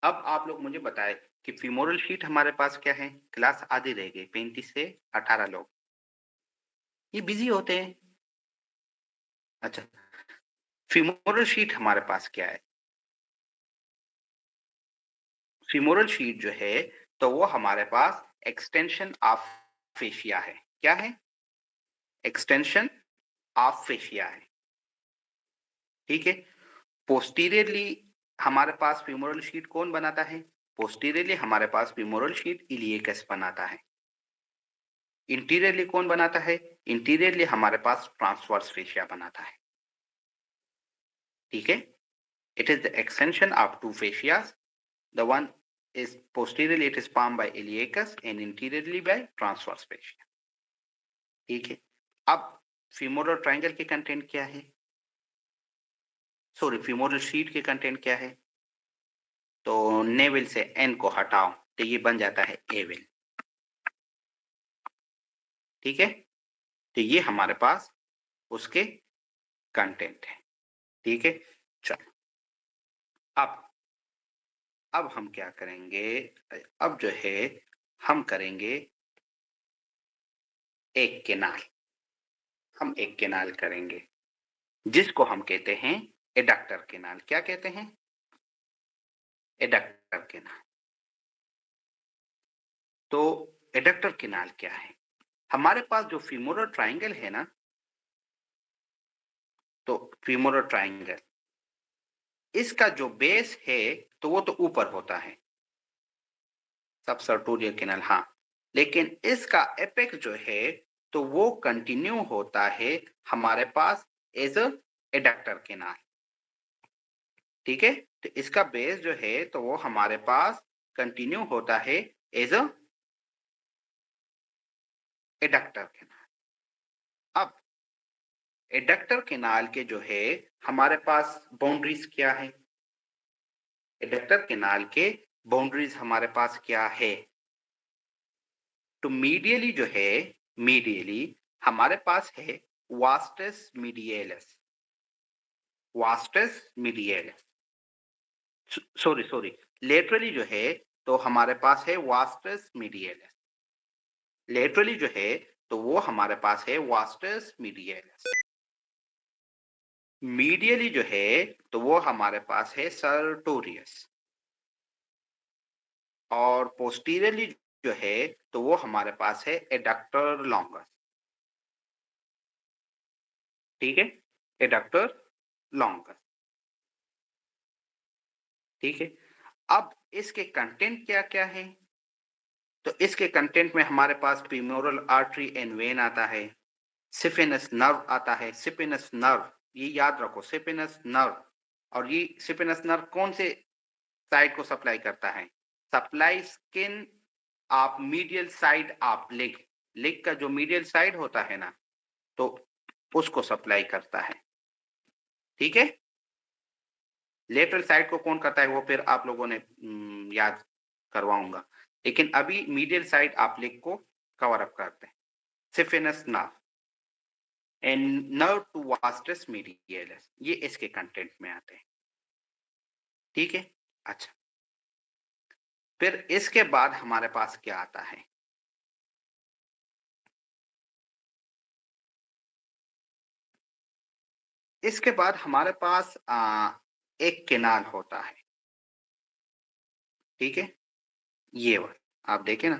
अब आप लोग मुझे बताएं कि फीमोरल शीट हमारे पास क्या है? क्लास आधी रह गई, 35 से 18 लोग, ये बिजी होते हैं। अच्छा, फीमोरल शीट हमारे पास क्या है? फीमोरल शीट जो है तो वो हमारे पास एक्सटेंशन ऑफ फेशिया है। क्या है? एक्सटेंशन ऑफ फेशिया है, ठीक है? पोस्टीरियरली हमारे पास फीमोरल शीट कौन बनाता है? पोस्टीरियरली हमारे पास फीमोरल शीट इलिएकस बनाता है। इंटीरियरली कौन बनाता है? इंटीरियरली हमारे पास ट्रांसवर्स फेशिया बनाता है, ठीक है? It is the extension of two fascias, the one is posteriorly it is formed by iliacus and interiorly by transverse fascia, ठीक है? अब femoral triangle के कंटेंट क्या है? सॉरी, femoral sheet के कंटेंट क्या है? तो नेवल से एन को हटाओ तो ये बन जाता है एविल, ठीक है? तो ये हमारे पास उसके कंटेंट है, ठीक है? चलो, अब हम क्या करेंगे? अब जो है हम करेंगे एक केनाल, हम एक केनाल करेंगे जिसको हम कहते हैं एडक्टर केनाल। क्या कहते हैं? Adductor canal. तो एडक्टर केनाल क्या है? हमारे पास जो फीमोरल ट्रायंगल है ना, तो फीमोरल ट्रायंगल, इसका जो बेस है तो वो तो ऊपर होता है, सबसर्टोरियल केनाल, हाँ। लेकिन इसका एपेक्स जो है तो वो कंटिन्यू होता है हमारे पास एज अ एडक्टर केनाल, ठीक है? तो इसका बेस जो है तो वो हमारे पास कंटिन्यू होता है एज अ एडक्टर केनाल। अब एडक्टर केनाल के जो है हमारे पास बाउंड्रीज क्या है? एडक्टर केनाल के बाउंड्रीज हमारे पास क्या है? तो मीडियली जो है, मीडियली हमारे पास है vastus medialis, vastus medialis, sorry sorry, laterally जो है तो हमारे पास है वास्टस मीडियलस, लेटरली जो है तो वो हमारे पास है वास्टस मीडियलस, मीडियली जो है तो वो हमारे पास है सर्टोरियस, और पोस्टीरियरली जो है तो वो हमारे पास है एडक्टर लॉन्गस, ठीक है? एडक्टर लॉन्गस, ठीक है? अब इसके कंटेंट क्या क्या है? तो इसके कंटेंट में हमारे पास फीमोरल आर्टरी एंड वेन आता है, सिफिनस नर्व आता है, सिफिनस नर्व, ये याद रखो, सिफिनस नर्व। और ये सिफिनस नर्व कौन से साइड को सप्लाई करता है? Supply skin of medial side of leg, leg का जो मीडियल साइड होता है ना, तो उसको सप्लाई करता है, ठीक है? लेटरल साइड को कौन करता है वो फिर आप लोगों ने याद करवाऊंगा, लेकिन अभी मीडियल साइड आप लेग को कवर अप करते हैं, saphenous nerve, and nerve to vastus medialis, ये इसके कंटेंट में आते हैं। ठीक है, अच्छा, फिर इसके बाद हमारे पास क्या आता है? इसके बाद हमारे पास एक केनाल होता है। ठीक है, ये वाला आप देखें ना,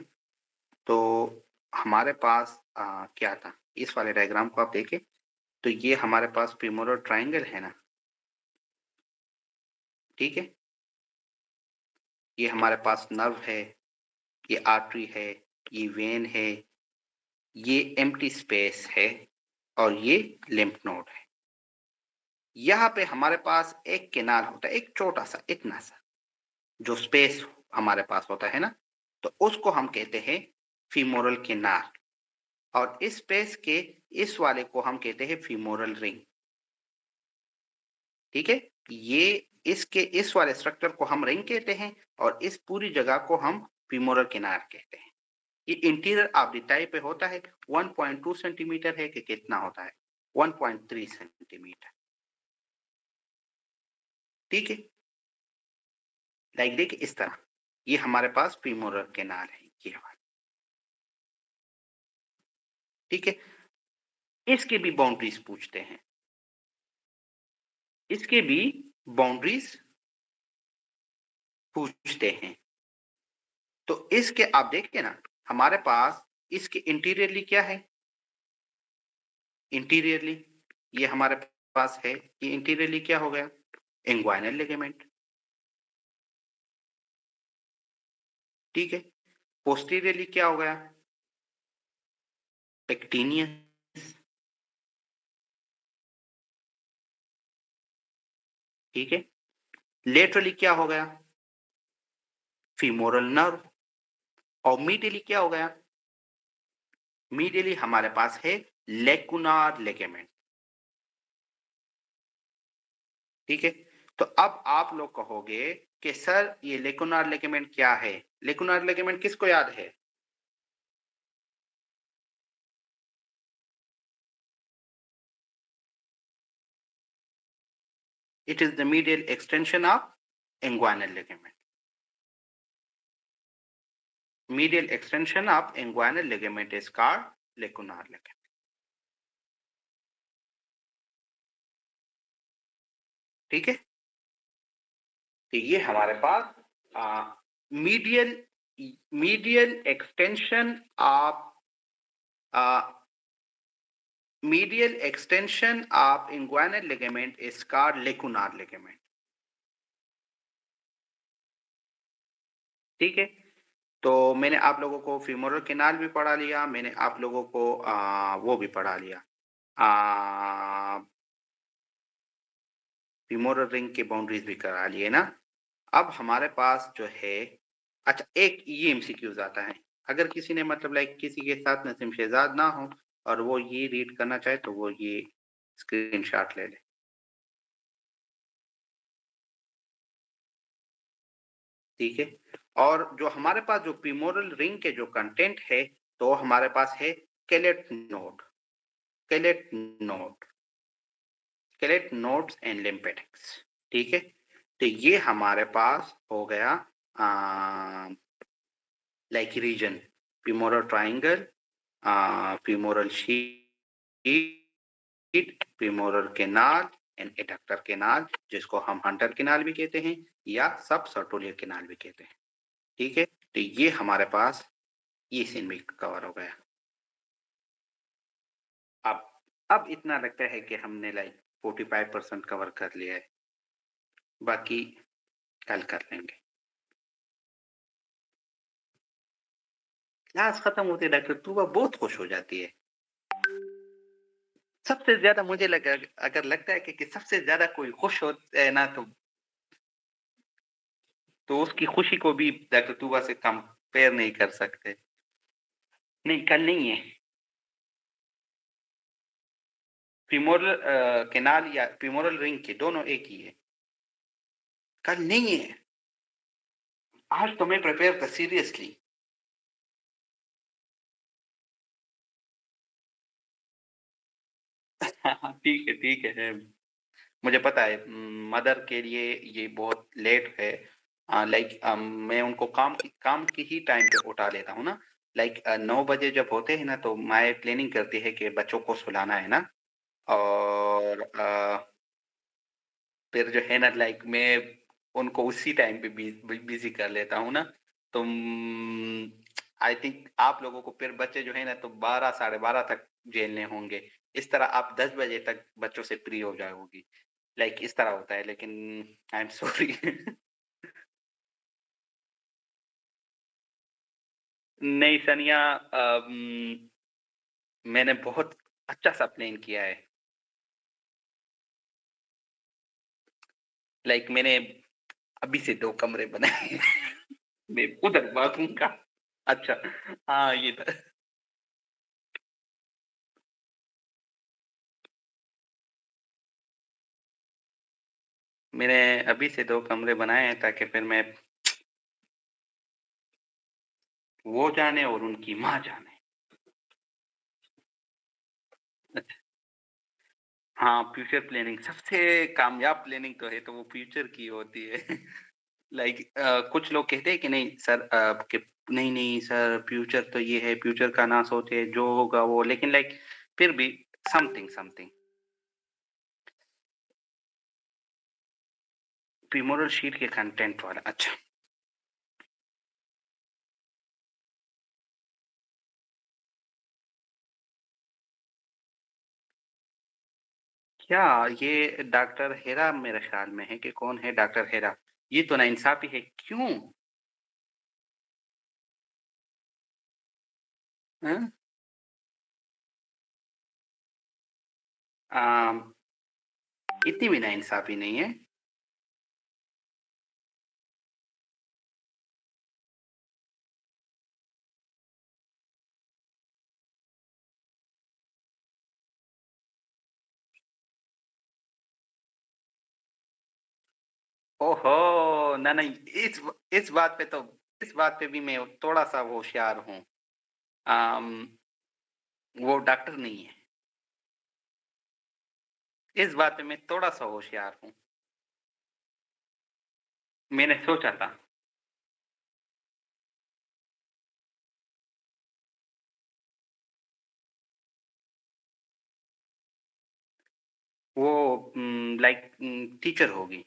तो हमारे पास क्या था? इस वाले डायग्राम को आप देखें, तो ये हमारे पास फीमोरल ट्रायंगल है ना, ठीक है? ये हमारे पास नर्व है, ये आर्टरी है, ये वेन है, ये एम्प्टी स्पेस है और ये लिम्फ नोड है। यहाँ पे हमारे पास एक केनाल होता है, एक छोटा-सा, इतना सा, जो स्पेस हमारे पास होता है ना, तो उसको हम कहते हैं फीमोरल केनाल, और इस स्पेस के इस वाले को हम कहते हैं फीमोरल रिंग। ठीक है? ये इसके इस वाले स्ट्रक्चर को हम रिंग कहते हैं और इस पूरी जगह को हम फीमोरल किनार कहते हैं। ये इंटीरियर ऑफ द टाई पे होता है, 1.2 सेंटीमीटर है कि कितना होता है? 1.3 सेंटीमीटर। ठीक है? लाइक देखिए इस तरह, ये हमारे पास फीमोरल किनार है, ये वाला। ठीक है? इसके भी बाउंड्रीज पूछते हैं। इसके भी बाउंड्रीज पूछते हैं। तो इसके आप देखिए ना, हमारे पास इसके इंटीरियरली क्या है? इंटीरियरली ये हमारे पास है, ये इंटीरियरली क्या हो गया? Inguinal ligament. ठीक है, पोस्टीरियरली क्या हो गया? पेक्टिनियस। ठीक है, लेटरली क्या हो गया? Femoral nerve. और मीडियली क्या हो गया? मीडियली हमारे पास है लेकुनार लिगामेंट। ठीक है, तो अब आप लोग कहोगे कि सर ये लेकुनार लिगामेंट क्या है? लेकुनार लिगामेंट किसको याद है? It is the medial extension of inguinal ligament. Medial extension of inguinal ligament is called lacunar ligament. ठीक है, तो ये हमारे पास medial medial extension of medial extension of inguinal ligament is called lacunar ligament. ठीक है, तो मैंने आप लोगों को फीमोरल केनाल भी पढ़ा लिया, मैंने आप लोगों को वो भी पढ़ा लिया, फीमोरल रिंग की बाउंड्रीज भी करा लिए ना। अब हमारे पास जो है, अच्छा एक ये एमसीक्यूज आता है, अगर किसी ने मतलब लाइक किसी के साथ नसीम शहजाद ना हो और वो ये रीड करना चाहे तो वो ये स्क्रीनशॉट ले ले। ठीक है, और जो हमारे पास जो फीमोरल रिंग के जो कंटेंट है, तो हमारे पास है skeletal node, skeletal node, skeletal nodes and lymphatics. ठीक है, तो ये हमारे पास हो गया like region, femoral triangle, femoral sheet, femoral canal and adductor canal, जिसको हम हंटर केनाल भी कहते हैं या सब सर्टोलियर केनाल भी कहते हैं। ठीक है, तो ये हमारे पास ये सीन भी कवर हो गया। अब इतना लगता है कि हमने लाइक 45% कवर कर लिया है, बाकी कल कर लेंगे। क्लास खत्म होते डॉक्टर तूबा बहुत खुश हो जाती है। सबसे ज्यादा मुझे लगा, अगर लगता है कि सबसे ज्यादा कोई खुश होता है ना, तो उसकी खुशी को भी डॉक्टर तूबा से कंपेयर नहीं कर सकते। नहीं, कल नहीं है। फीमोरल केनाल या फीमोरल रिंग के दोनों एक ही है। कल नहीं है, आज तो मैं प्रिपेयर था सीरियसली। ठीक है। मुझे पता है मदर के लिए ये बहुत लेट है। लाइक मैं उनको काम की ही टाइम पे उठा लेता हूँ ना। लाइक 9 बजे जब होते हैं ना तो माँ प्लानिंग करती है कि बच्चों को सुलाना है ना। और फिर जो है ना लाइक मैं उनको उसी टाइम पे बिज़ी कर लेता हूँ ना। तो आई थिंक आप लोगों को फिर बच्चे जो है ना तो 12 साढ़े 12 तक झेलने होंगे। इस तरह आप 10 बजे तक बच्चों से फ्री हो जाओगी। लाइक इस तरह होता है लेकिन आई एम सॉरी। नहीं सनिया, मैंने बहुत अच्छा-सा प्लान किया है। लाइक मैंने अभी से 2 कमरे बनाए हैं। मैं उधर बाथरूम का। अच्छा, हाँ, ये था। मैंने अभी से 2 कमरे बनाए हैं ताकि फिर मैं वो जाने और उनकी माँ जाने। अच्छा, हाँ, फ्यूचर प्लानिंग सबसे कामयाब प्लानिंग तो है तो वो फ्यूचर की होती है। लाइक कुछ लोग कहते हैं कि नहीं सर, कि नहीं सर फ्यूचर तो ये है, फ्यूचर का ना सोचे जो होगा वो, लेकिन लाइक फिर भी समथिंग समथिंग। फीमोरल शीट के कंटेंट वाला, अच्छा। क्या ये डॉक्टर हेरा मेरे ख्याल में है कि कौन है डॉक्टर हेरा? ये तो नाइंसाफ़ी है, क्यों? हाँ? अम, इतनी भी नाइंसाफ़ी नहीं है। ओहो! ना नहीं, इस बात पे तो इस बात पे भी मैं थोड़ा-सा होशियार हूँ। अम, वो डॉक्टर नहीं है। इस बात पे मैं थोड़ा-सा होशियार हूँ। मैंने सोचा था। वो लाइक टीचर होगी।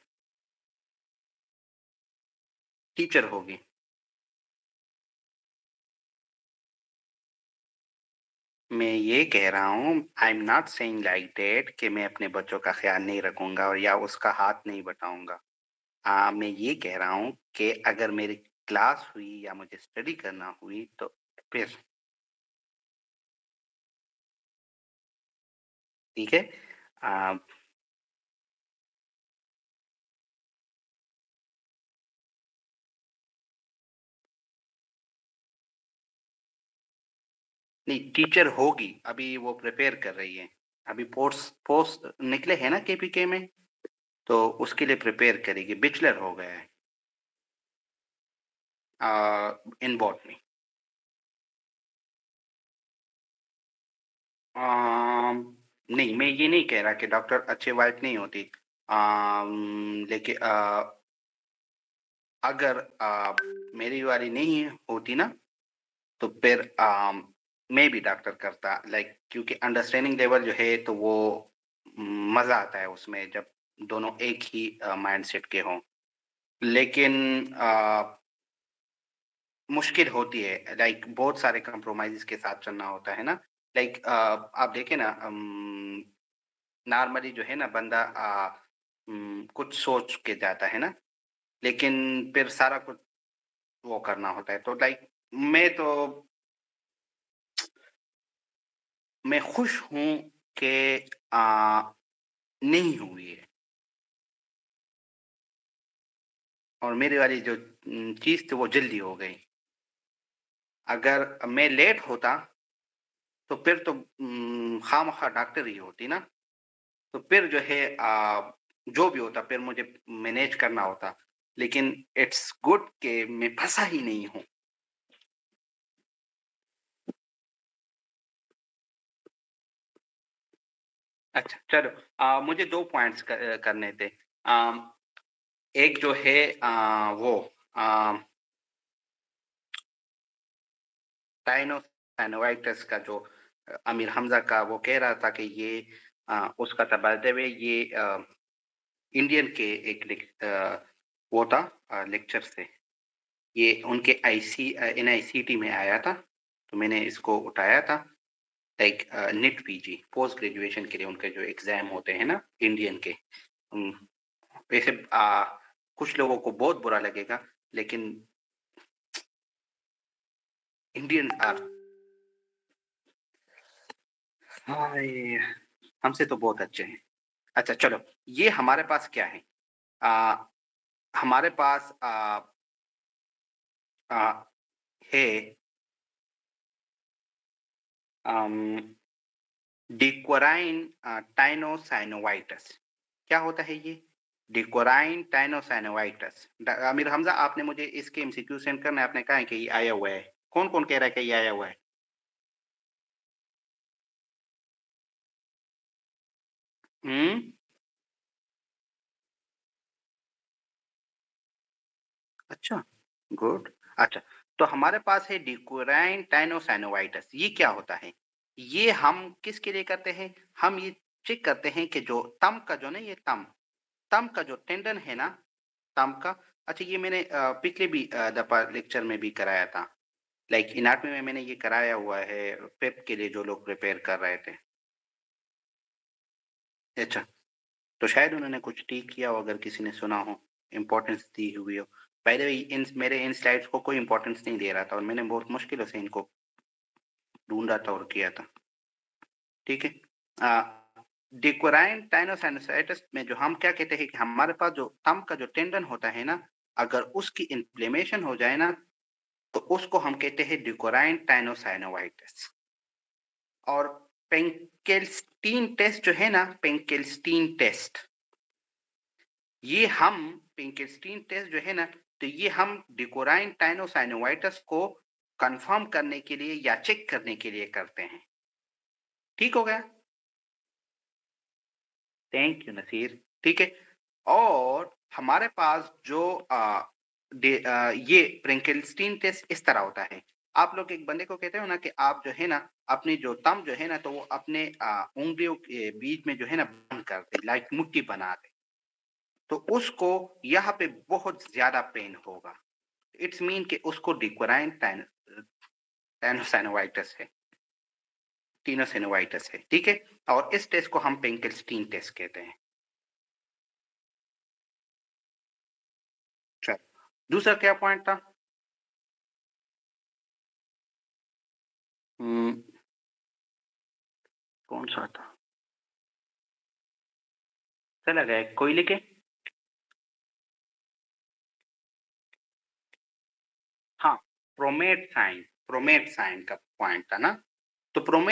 मैं ये कह रहा हूँ, I am not saying like that कि मैं अपने बच्चों का ख़्याल नहीं रखूँगा और या उसका हाथ नहीं बटाऊँगा। मैं ये कह रहा हूँ कि अगर मेरी क्लास हुई या मुझे स्टडी करना हुई तो फिर, ठीक है? अ, नहीं टीचर होगी, अभी वो प्रिपेयर कर रही है। अभी पोस्ट पोस्ट निकले हैं ना केपीके में, तो उसके लिए प्रिपेयर करेगी, बैचलर हो गया है इन बॉटनी। नहीं, मैं ये नहीं कह रहा कि डॉक्टर अच्छे वाइफ नहीं होती। लेकिन अगर मेरी वाली नहीं होती ना, तो फिर मैं भी डॉक्टर करता, लाइक क्योंकि अंडरस्टैंडिंग लेवल जो है तो वो मज़ा आता है उसमें जब दोनों एक ही माइंडसेट के हों। लेकिन मुश्किल होती है, लाइक बहुत सारे कंप्रोमाइज़ेज़ के साथ चलना होता है ना। लाइक आप देखें ना, नॉर्मली जो है ना बंदा कुछ सोच के जाता है ना, लेकिन फिर सारा कुछ वो करना होता है। तो लाइक मैं तो मैं खुश हूँ कि नहीं हुई है और मेरी वाली जो चीज़ थी वो जल्दी हो गई। अगर मैं लेट होता तो फिर तो खामख़ा डॉक्टर ही होती ना, तो फिर जो है जो भी होता फिर मुझे मैनेज करना होता। लेकिन इट्स गुड कि मैं फँसा ही नहीं हूँ। अच्छा चलो, मुझे 2 पॉइंट्स करने थे। एक जो है वो टाइनोसाइनोवाइटिस का जो आमिर हमजा का वो कह रहा था कि ये उसका था बाय द वे, ये इंडियन के एक वो था लेक्चर से, ये उनके एनआईसीटी में आया था, तो मैंने इसको उठाया था। Like NEET PG post graduation के लिए उनके जो एग्जाम होते हैं ना इंडियन के, वैसे कुछ लोगों को बहुत बुरा लगेगा, लेकिन इंडियन हाय, हमसे तो बहुत अच्छे हैं। अच्छा चलो, ये हमारे पास क्या है? आ, हमारे पास आ, है डिक्वराइन टाइनोसाइनोवाइटिस। क्या होता है ये डिक्वराइन टाइनोसाइनोवाइटिस? आमिर हमजा, आपने मुझे इसके एमसीक्यू सेंड करना है, आपने कहा है कि ये आया हुआ है। कौन कौन कह रहा है कि ये आया हुआ है? हम्म। अच्छा, गुड। अच्छा, तो हमारे पास है डिक्वराइन टाइनोसाइनोवाइटिस। ये क्या होता है? ये हम किसके लिए करते हैं? हम ये चेक करते हैं कि जो तम का जो ना, ये तम तम का जो टेंडन है ना, तम का। अच्छा, ये मैंने पिछले भी दफा लेक्चर में भी कराया था। लाइक इनाटमी में मैंने ये कराया हुआ है, पेप के लिए जो लोग प्रिपेयर कर रहे थे। अच्छा, तो शायद उन्होंने कुछ ठीक किया हो, अगर किसी ने सुना हो, इम्पोर्टेंस दी हुई हो। बाय द वे, इन मेरे इन स्लाइड्स को कोई इम्पोर्टेंस नहीं दे रहा था, और मैंने बहुत मुश्किलों से इनको ढूंढा था और किया था। ठीक है। डिक्वराइन टाइनोसाइनोसाइटिस में जो हम क्या कहते हैं कि हमारे पास जो थंब का जो टेंडन होता है ना, अगर उसकी इन्फ्लेमेशन हो जाए ना, तो उसको हम कहते हैं डिक्वराइन टाइनोसाइनोवाइटिस। और पेंकेल्स्टीन टेस्ट जो है ना, पेंकेल्स्टीन टेस्ट, ये हम पेंकेल्स्टीन टेस्ट जो है ना, तो ये हम डिक्वराइन टाइनोसाइनोवाइटिस को कंफर्म करने के लिए या चेक करने के लिए करते हैं। ठीक हो गया? Thank you Naseer. ठीक है। और हमारे पास जो ये प्रिंकलस्टीन टेस्ट इस तरह होता है। आप लोग एक बंदे को कहते हो ना कि आप जो है ना, अपनी जो तम जो है ना, तो वो अपने उंगलियों के बीच में जो है ना बंद कर दे, लाइक मुट्ठी बना दे, तो उसको यहाँ पे बहुत ज्यादा पेन होगा। इट्स मीन कि उसको डिक्वराइन टाइनोसाइनोवाइटिस है, टीनोसाइनोवाइटिस है। ठीक है। और इस टेस्ट को हम पेंकल्स्टीन टेस्ट कहते हैं। चल, दूसरा क्या पॉइंट था? हम्म, कौन सा था? चला गया कोई लिखे। हाँ, प्रोमेट साइन का पॉइंट था ना। तो प्रोमेट